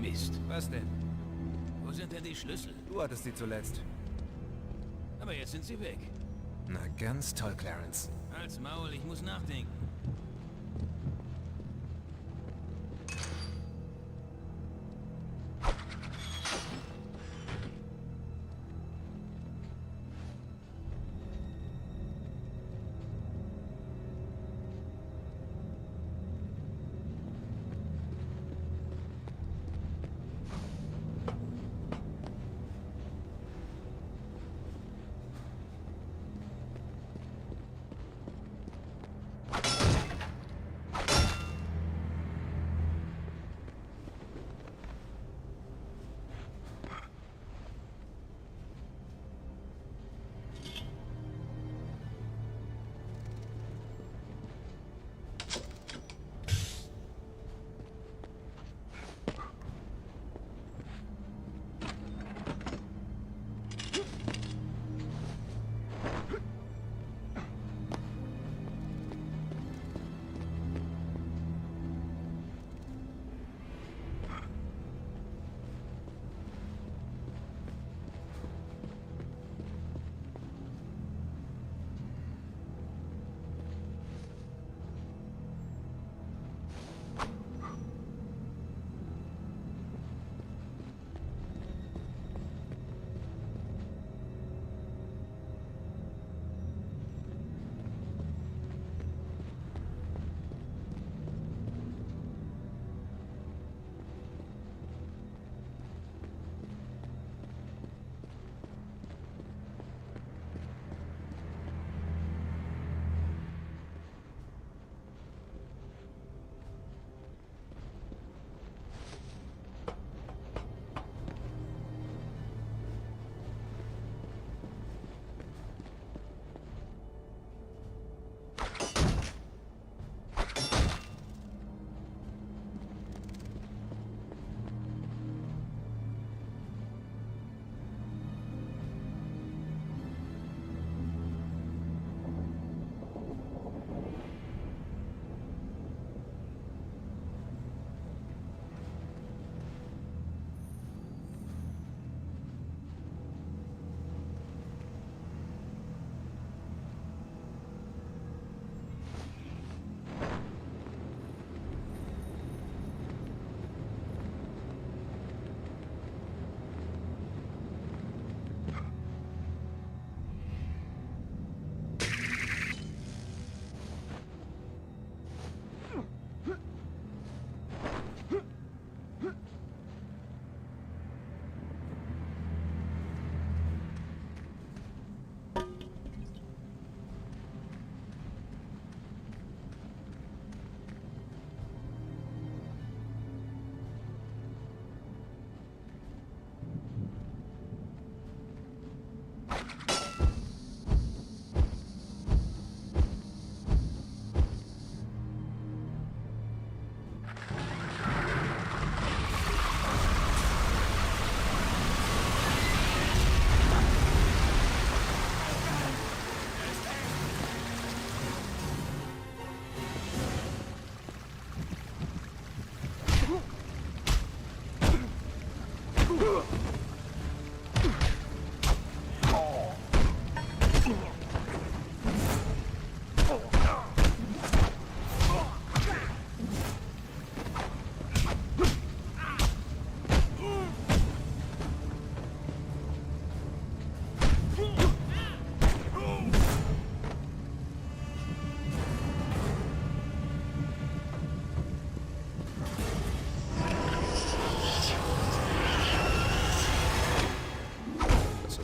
Mist. Was denn? Wo sind denn die Schlüssel? Du hattest die zuletzt. Aber jetzt sind sie weg. Na, ganz toll, Clarence. Halt's Maul, ich muss nachdenken.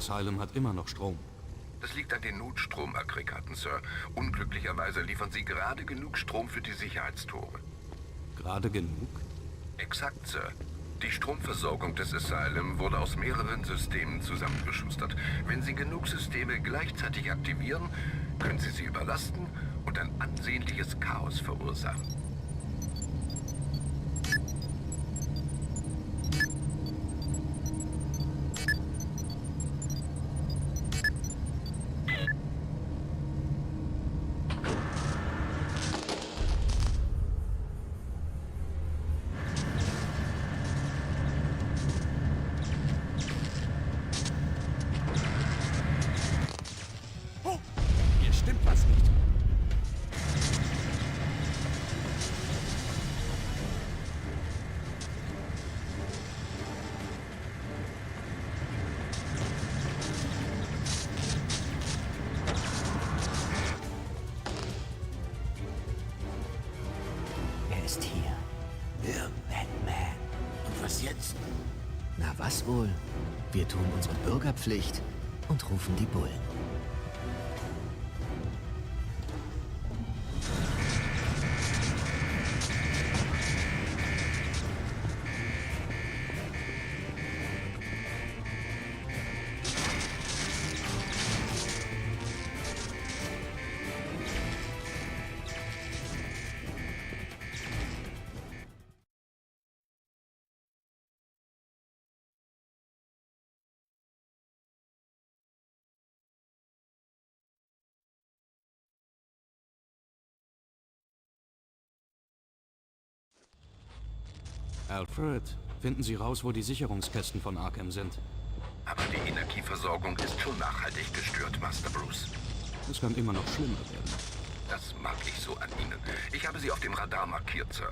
Asylum hat immer noch Strom. Das liegt an den Notstromaggregaten, Sir. Unglücklicherweise liefern sie gerade genug Strom für die Sicherheitstore. Gerade genug? Exakt, Sir. Die Stromversorgung des Asylum wurde aus mehreren Systemen zusammengeschustert. Wenn Sie genug Systeme gleichzeitig aktivieren, können Sie sie überlasten und ein ansehnliches Chaos verursachen. Hier stimmt was nicht. Er ist hier. Der Batman. Und was jetzt? Na was wohl? Wir tun unsere Bürgerpflicht und rufen die Bullen. Alfred, finden Sie raus, wo die Sicherungskästen von Arkham sind. Aber die Energieversorgung ist schon nachhaltig gestört, Master Bruce. Es kann immer noch schlimmer werden. Das mag ich so an Ihnen. Ich habe Sie auf dem Radar markiert, Sir.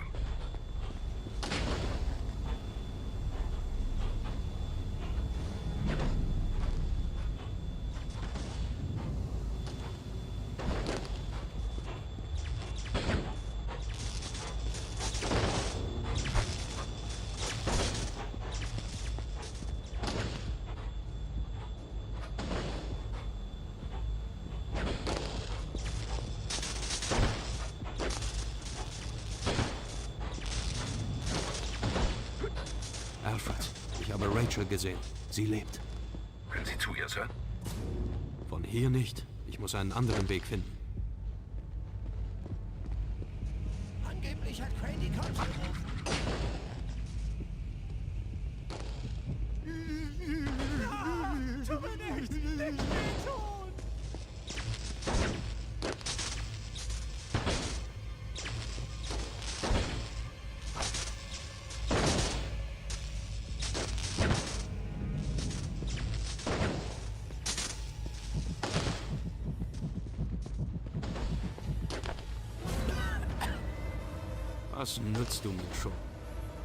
Alfred, ich habe Rachel gesehen. Sie lebt. Können Sie zu ihr, Sir? Von hier nicht. Ich muss einen anderen Weg finden. Angeblich hat Crane die Cops gerufen. Tu mir nicht wehtun! Was nützt du mir schon?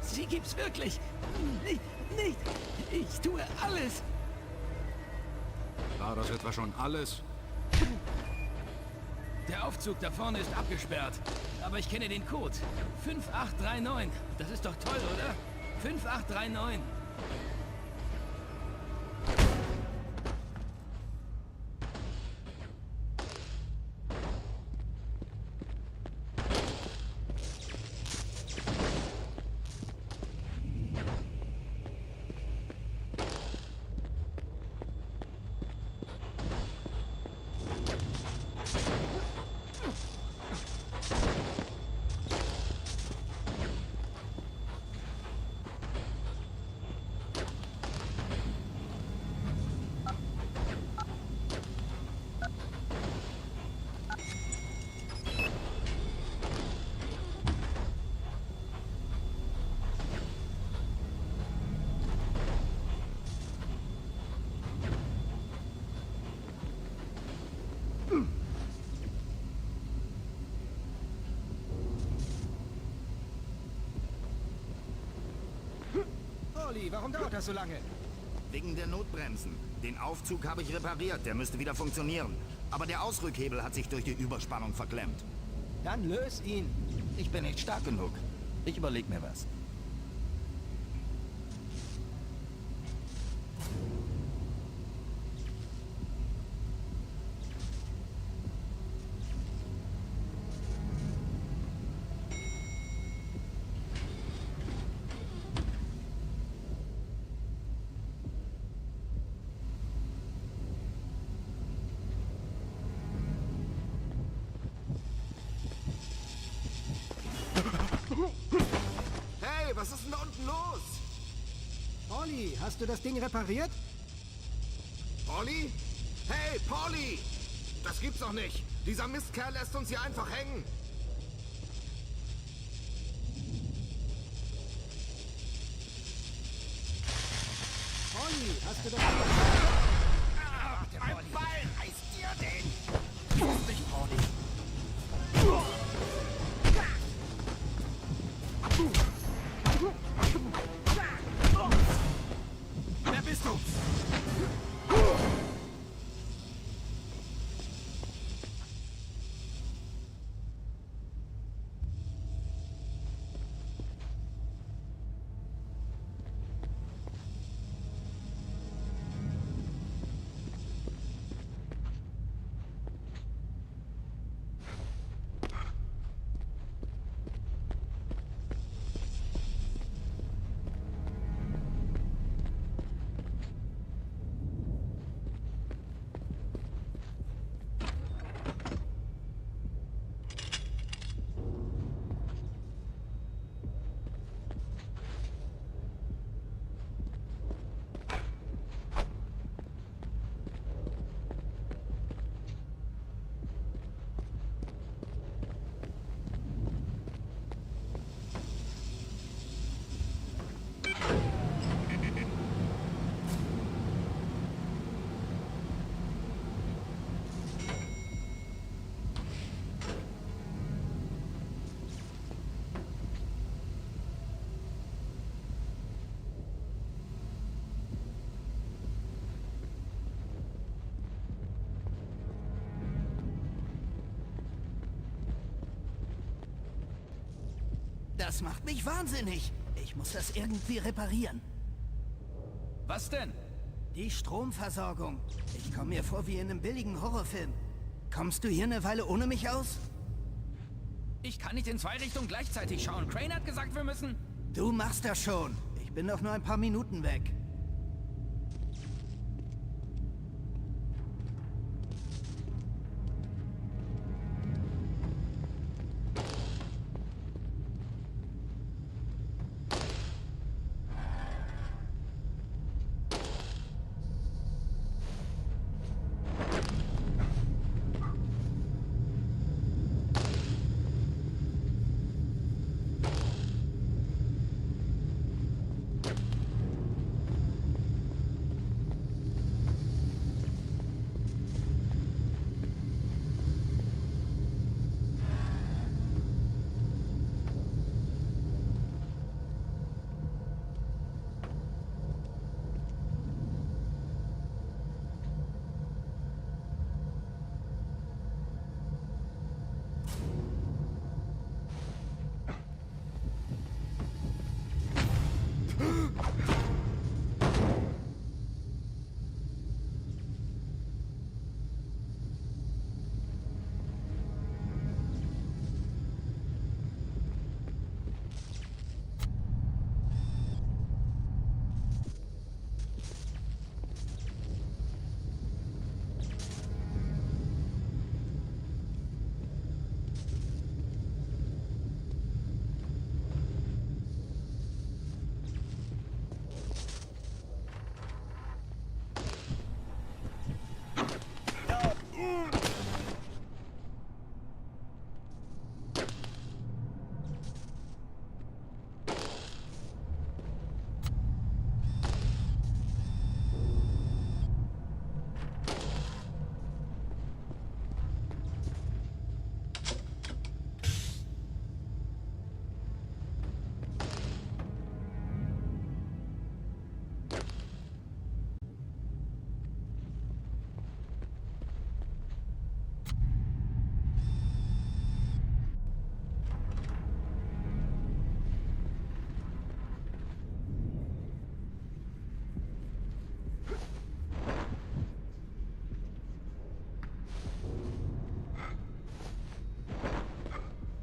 Sie gibt's wirklich. Nicht. Ich tue alles. War das etwa schon alles? Der Aufzug da vorne ist abgesperrt. Aber ich kenne den Code. 5839. Das ist doch toll, oder? 5839. Olli, warum dauert das so lange? Wegen der Notbremsen. Den Aufzug habe ich repariert, der müsste wieder funktionieren. Aber der Ausrückhebel hat sich durch die Überspannung verklemmt. Dann löse ihn. Ich bin nicht stark genug. Ich überleg mir was. denn los? Pauli, hast du das Ding repariert? Pauli? Hey, Pauli! Das gibt's doch nicht! Dieser Mistkerl lässt uns hier einfach hängen! Pauli, hast du das Ein Ball! Reiß dir den! Lass mich, Pauli. Wer bist du? Das macht mich wahnsinnig. Ich muss das irgendwie reparieren. Was denn? Die Stromversorgung. Ich komme mir vor wie in einem billigen Horrorfilm. Kommst du hier eine Weile ohne mich aus? Ich kann nicht in 2 Richtungen gleichzeitig schauen. Crane hat gesagt, wir müssen... Du machst das schon. Ich bin doch nur ein paar Minuten weg.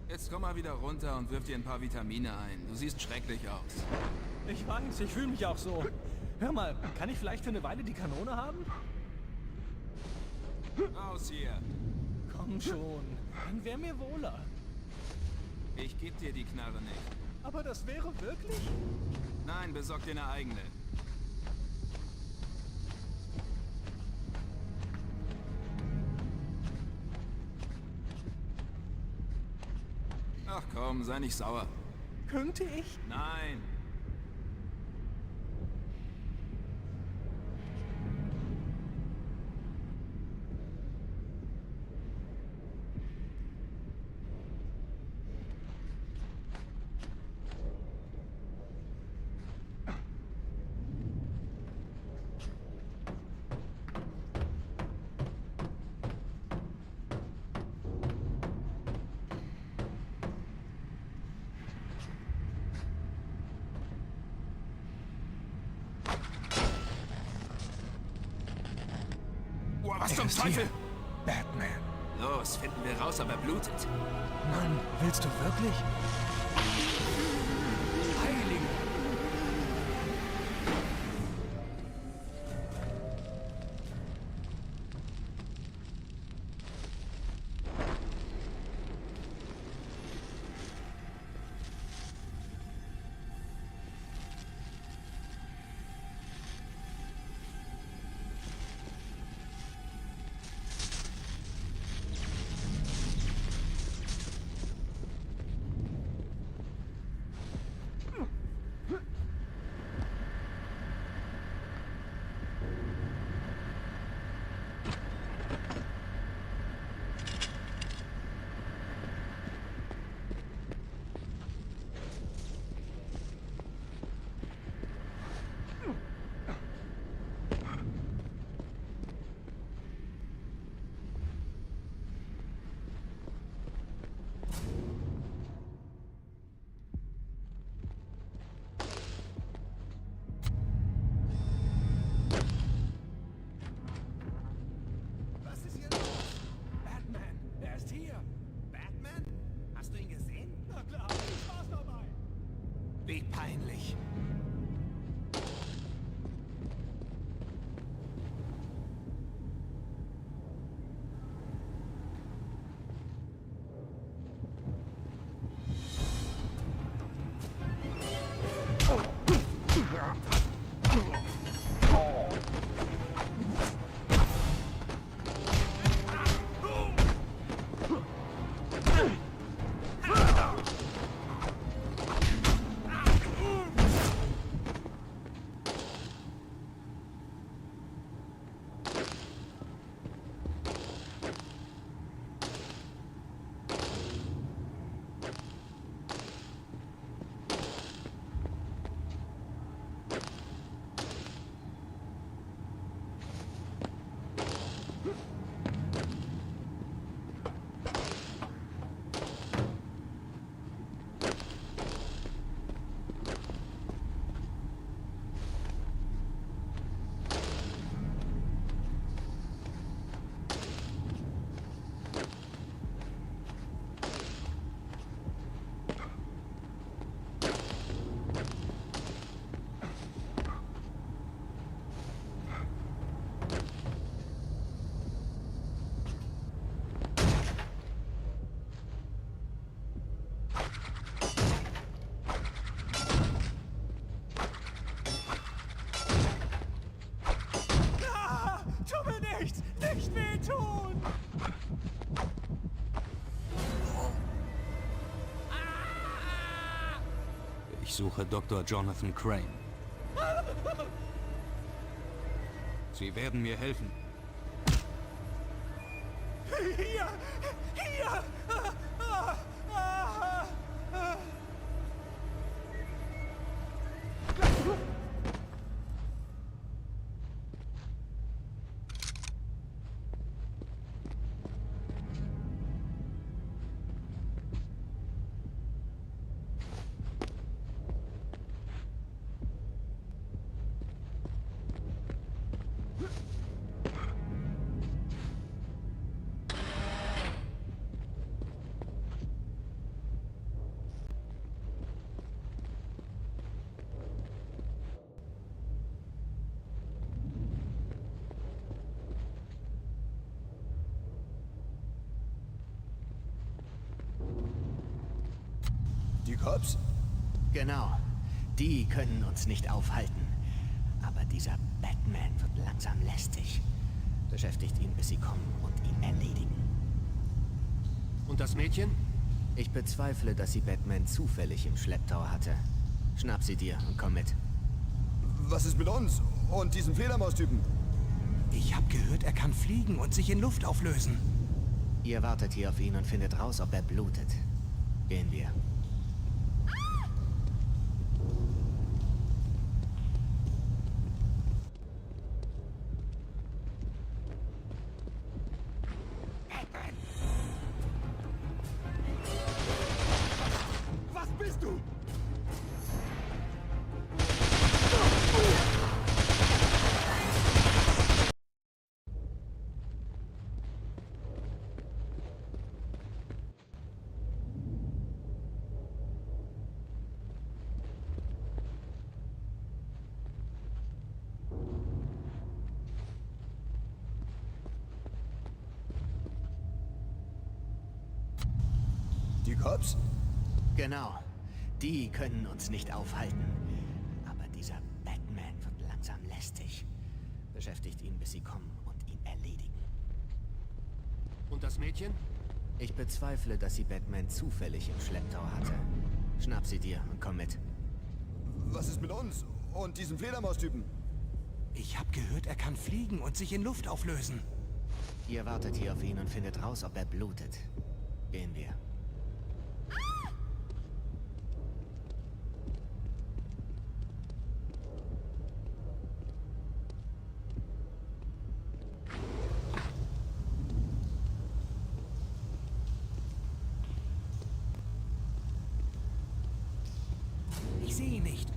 Jetzt komm mal wieder runter und wirf dir ein paar Vitamine ein. Du siehst schrecklich aus. Ich weiß, ich fühle mich auch so. Hör mal, kann ich vielleicht für eine Weile die Kanone haben? Raus hier. Komm schon, dann wäre mir wohler. Ich geb dir die Knarre nicht. Aber das wäre wirklich... Nein, besorg dir eine eigene. Ach komm, sei nicht sauer. Könnte ich? Nein. Was zum Teufel? Batman. Los, finden wir raus, ob er blutet. Mann, willst du wirklich? Heilige! Wie peinlich. Nicht wehtun! Ich suche Dr. Jonathan Crane. Sie werden mir helfen. Hier! Hier! Die Cops? Genau. Die können uns nicht aufhalten. Aber dieser Batman wird langsam lästig. Beschäftigt ihn, bis sie kommen und ihn erledigen. Und das Mädchen? Ich bezweifle, dass sie Batman zufällig im Schlepptau hatte. Schnapp sie dir und komm mit. Was ist mit uns und diesem Fledermaustypen? Ich habe gehört, er kann fliegen und sich in Luft auflösen. Ihr wartet hier auf ihn und findet raus, ob er blutet. Gehen wir. Was bist du? Die Cops? Genau. Die können uns nicht aufhalten. Aber dieser Batman wird langsam lästig. Beschäftigt ihn, bis sie kommen und ihn erledigen. Und das Mädchen? Ich bezweifle, dass sie Batman zufällig im Schlepptau hatte. Schnapp sie dir und komm mit. Was ist mit uns und diesem Fledermaustypen? Ich habe gehört, er kann fliegen und sich in Luft auflösen. Ihr wartet hier auf ihn und findet raus, ob er blutet. Gehen wir. Ich sehe ihn nicht.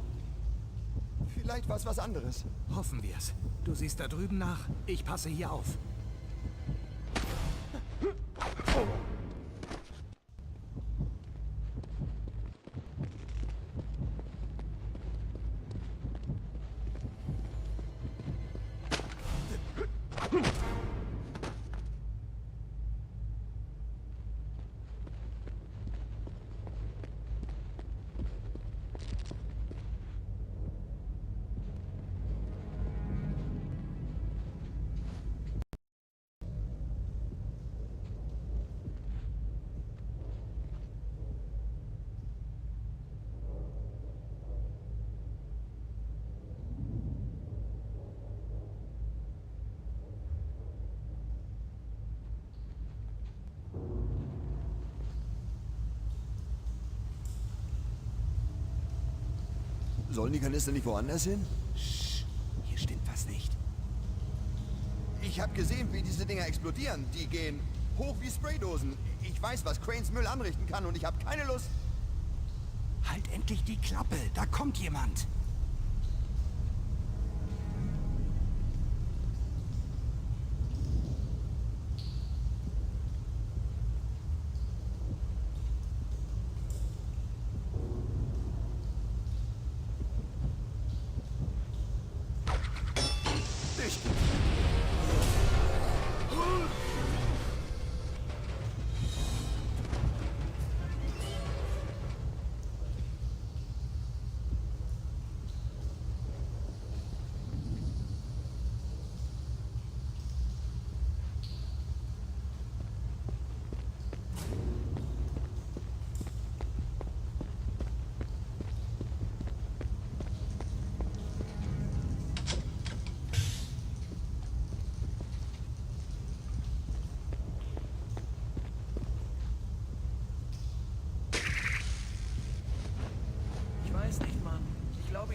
Vielleicht war es was anderes. Hoffen wir's. Du siehst da drüben nach. Ich passe hier auf. Sollen die Kanister nicht woanders hin? Psst, hier stimmt was nicht. Ich habe gesehen, wie diese Dinger explodieren. Die gehen hoch wie Spraydosen. Ich weiß, was Cranes Müll anrichten kann und ich habe keine Lust. Halt endlich die Klappe, da kommt jemand.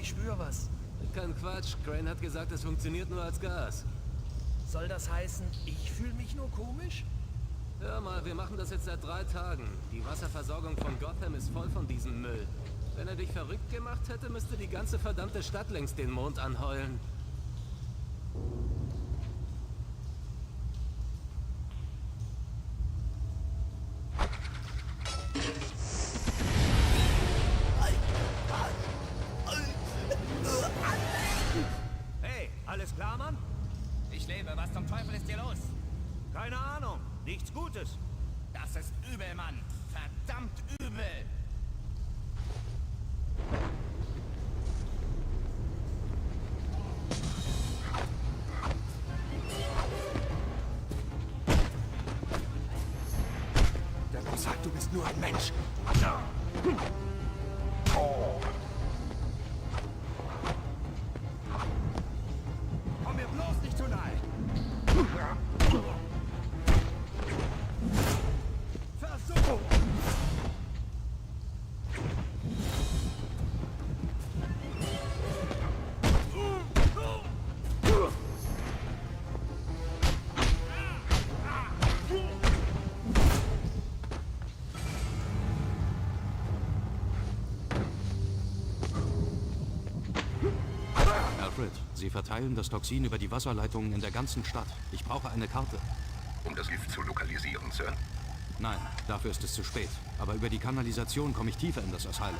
Ich spüre was. Kein Quatsch. Crane hat gesagt, es funktioniert nur als Gas. Soll das heißen, ich fühle mich nur komisch? Hör mal, wir machen das jetzt seit 3 Tagen. Die Wasserversorgung von Gotham ist voll von diesem Müll. Wenn er dich verrückt gemacht hätte, müsste die ganze verdammte Stadt längst den Mond anheulen. Hey, alles klar, Mann? Ich lebe. Was zum Teufel ist hier los? Keine Ahnung. Nichts Gutes. Das ist übel, Mann. Verdammt übel. Du bist nur ein Mensch. Komm mir bloß nicht zu nahe. Versuch! Alfred, Sie verteilen das Toxin über die Wasserleitungen in der ganzen Stadt. Ich brauche eine Karte. Um das Gift zu lokalisieren, Sir? Nein, dafür ist es zu spät. Aber über die Kanalisation komme ich tiefer in das Asylum.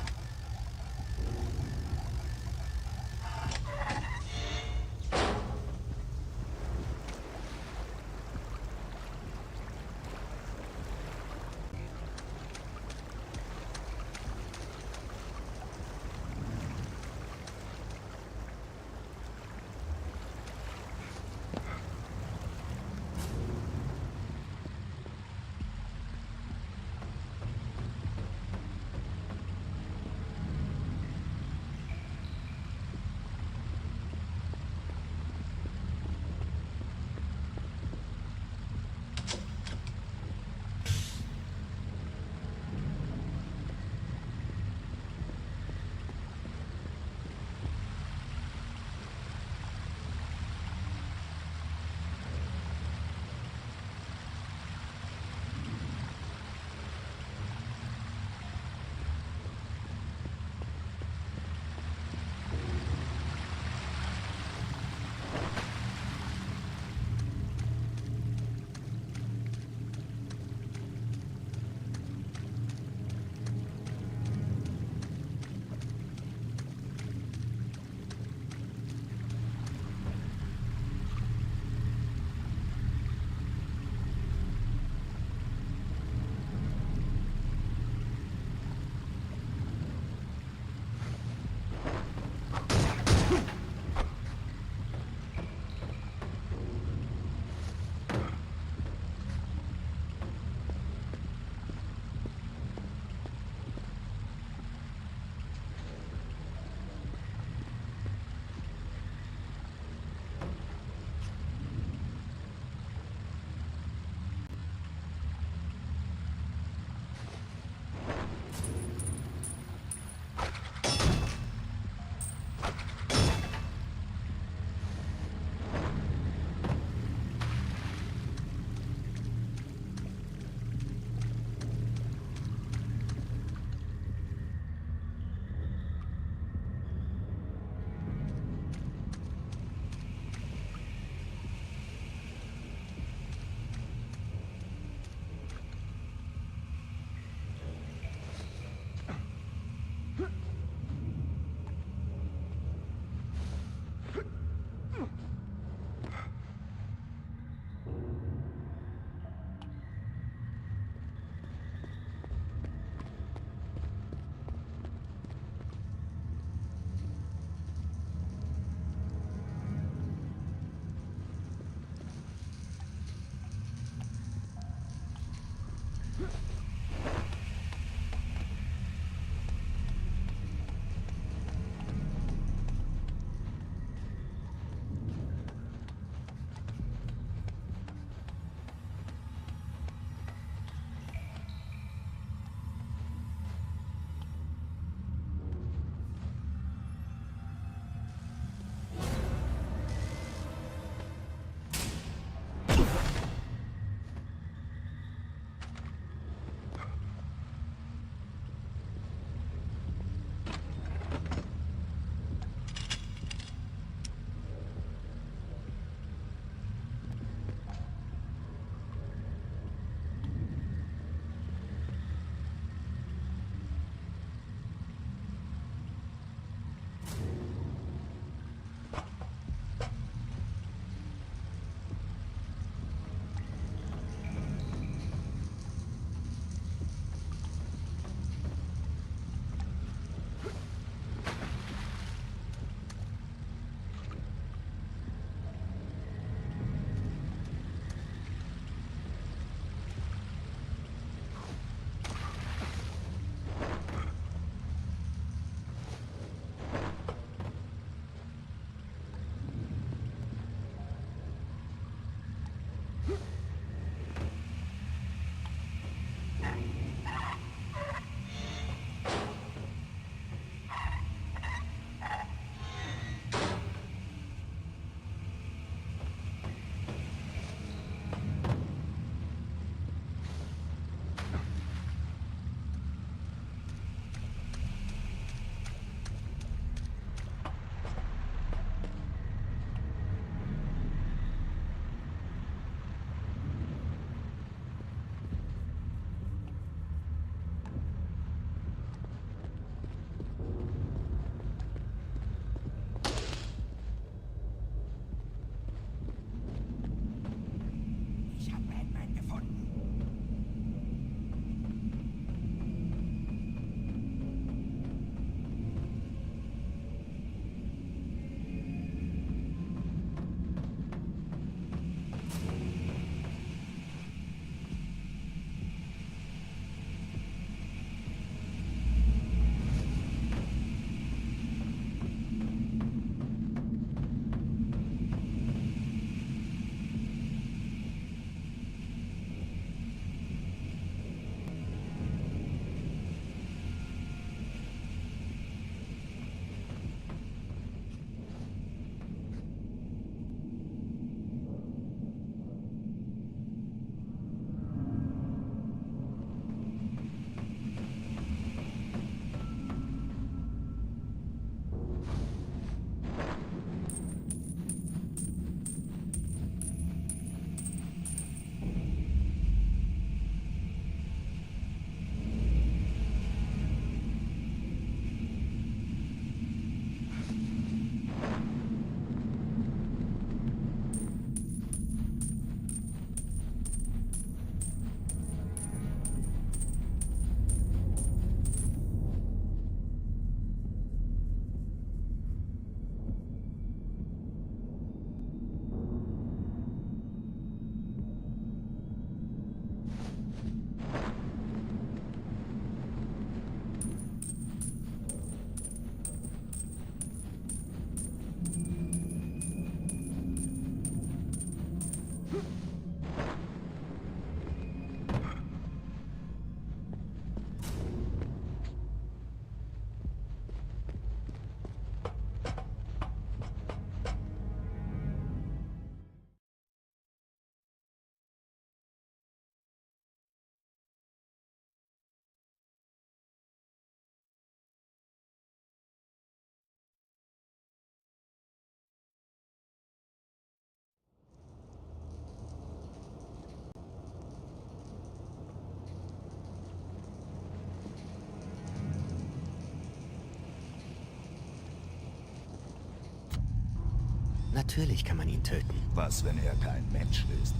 Natürlich kann man ihn töten. Was, wenn er kein Mensch ist?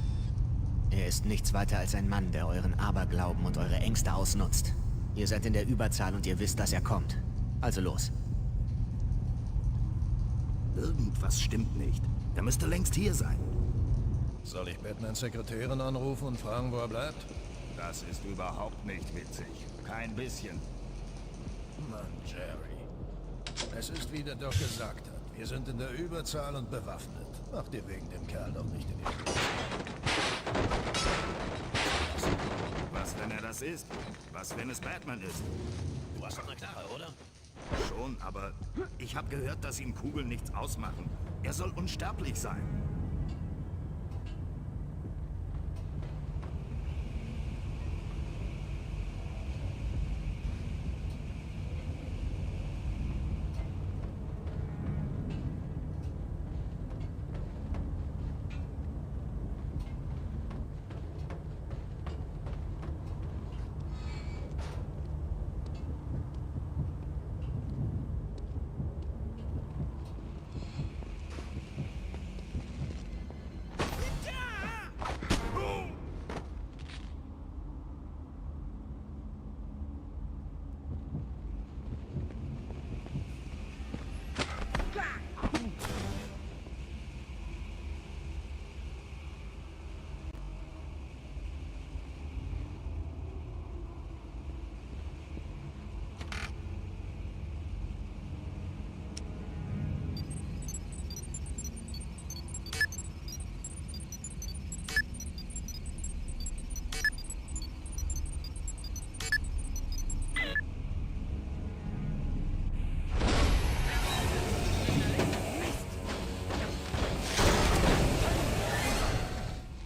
Er ist nichts weiter als ein Mann, der euren Aberglauben und eure Ängste ausnutzt. Ihr seid in der Überzahl und ihr wisst, dass er kommt. Also los. Irgendwas stimmt nicht. Er müsste längst hier sein. Soll ich Batmans Sekretärin anrufen und fragen, wo er bleibt? Das ist überhaupt nicht witzig. Kein bisschen. Mann, Jerry. Es ist, wie der Doc gesagt hat. Wir sind in der Überzahl und bewaffnet. Mach dir wegen dem Kerl doch nicht in die Hände. Was, wenn er das ist? Was, wenn es Batman ist? Du hast doch eine Knarre, oder? Schon, aber ich habe gehört, dass ihm Kugeln nichts ausmachen. Er soll unsterblich sein.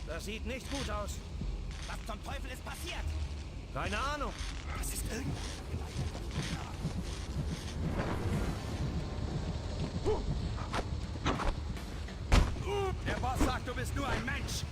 Das sieht nicht gut aus. Was zum Teufel ist passiert? Keine Ahnung. Das ist irgend... Der Boss sagt, du bist nur ein Mensch.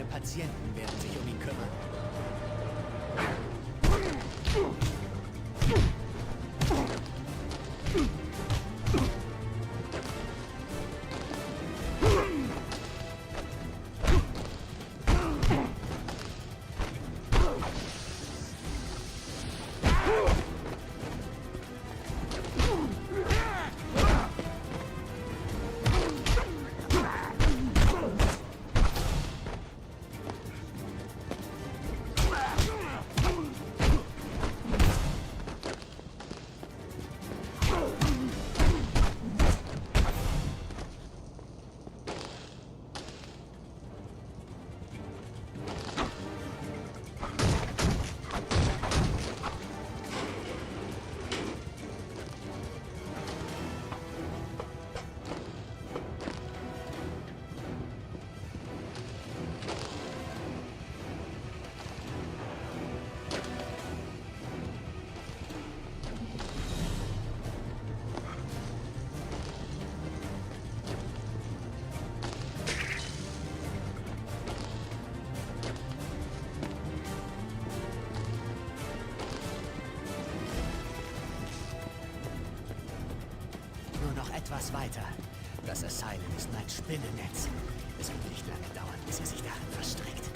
Patienten werden sich um ihn kümmern. Etwas weiter. Das Asylum ist mein Spinnennetz. Es wird nicht lange dauern, bis er sich darin verstrickt.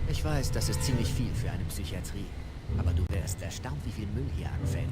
Ich weiß, das ist ziemlich viel für eine Psychiatrie. Aber du wärst erstaunt, wie viel Müll hier anfällt.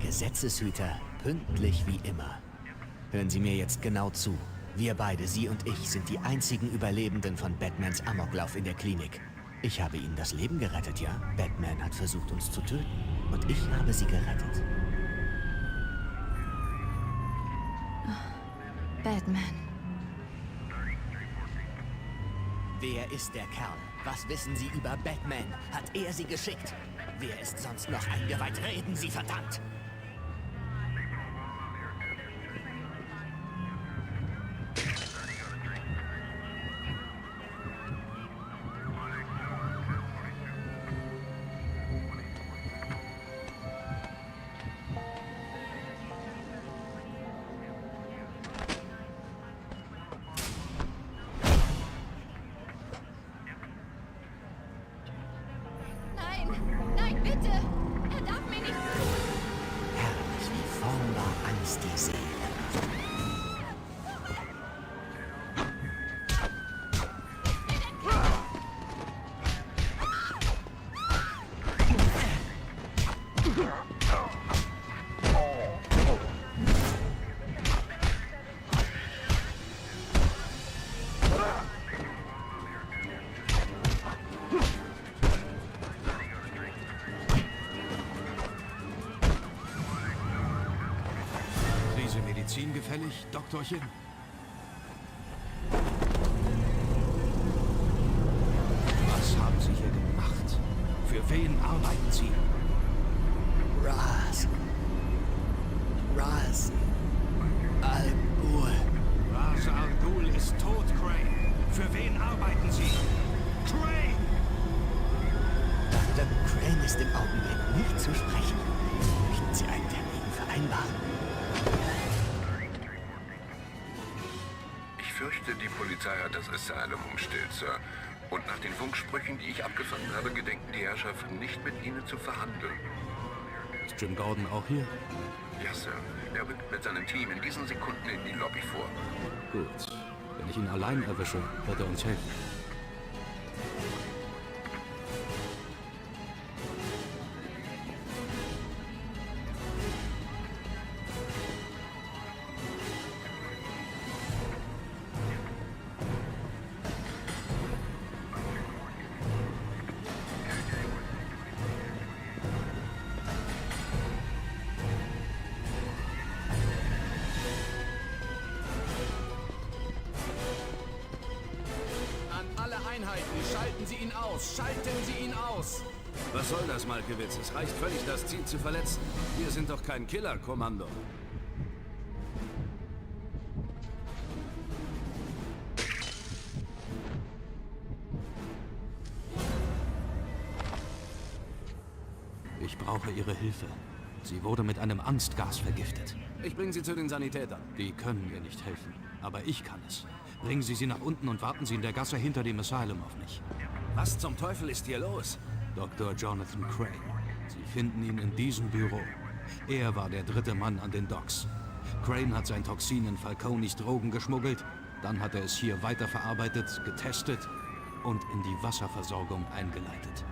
Gesetzeshüter, pünktlich wie immer. Hören Sie mir jetzt genau zu. Wir beide, Sie und ich, sind die einzigen Überlebenden von Batmans Amoklauf in der Klinik. Ich habe Ihnen das Leben gerettet, ja? Batman hat versucht, uns zu töten. Und ich habe Sie gerettet. Batman. Wer ist der Kerl? Was wissen Sie über Batman? Hat er Sie geschickt? Wer ist sonst noch eingeweiht? Reden Sie, verdammt! Nein, bitte! Er darf mir nichts tun! Medizin gefällig, Doktorchen? Was haben Sie hier gemacht? Für wen arbeiten Sie? Ra's al Ghul. Ra's al Ghul ist tot, Crane. Für wen arbeiten Sie? Crane! Dr. Crane ist im Augenblick nicht zu sprechen. Möchten Sie einen Termin vereinbaren? Ich fürchte, die Polizei hat das Asylum umstellt, Sir. Und nach den Funksprüchen, die ich abgefangen habe, gedenken die Herrschaften nicht mit Ihnen zu verhandeln. Ist Jim Gordon auch hier? Ja, Sir. Er rückt mit seinem Team in diesen Sekunden in die Lobby vor. Gut. Wenn ich ihn allein erwische, wird er uns helfen. Schalten Sie ihn aus! Schalten Sie ihn aus! Was soll das, Malkewitz? Es reicht völlig, das Ziel zu verletzen. Wir sind doch kein Killer-Kommando. Ich brauche Ihre Hilfe. Sie wurde mit einem Angstgas vergiftet. Ich bringe Sie zu den Sanitätern. Die können mir nicht helfen, aber ich kann es. Bringen Sie sie nach unten und warten Sie in der Gasse hinter dem Asylum auf mich. Was zum Teufel ist hier los? Dr. Jonathan Crane. Sie finden ihn in diesem Büro. Er war der dritte Mann an den Docks. Crane hat sein Toxin in Falconis Drogen geschmuggelt, dann hat er es hier weiterverarbeitet, getestet und in die Wasserversorgung eingeleitet.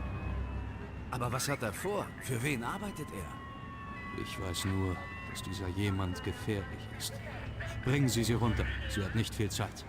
Aber was hat er vor? Für wen arbeitet er? Ich weiß nur, dass dieser jemand gefährlich ist. Bringen Sie sie runter. Sie hat nicht viel Zeit.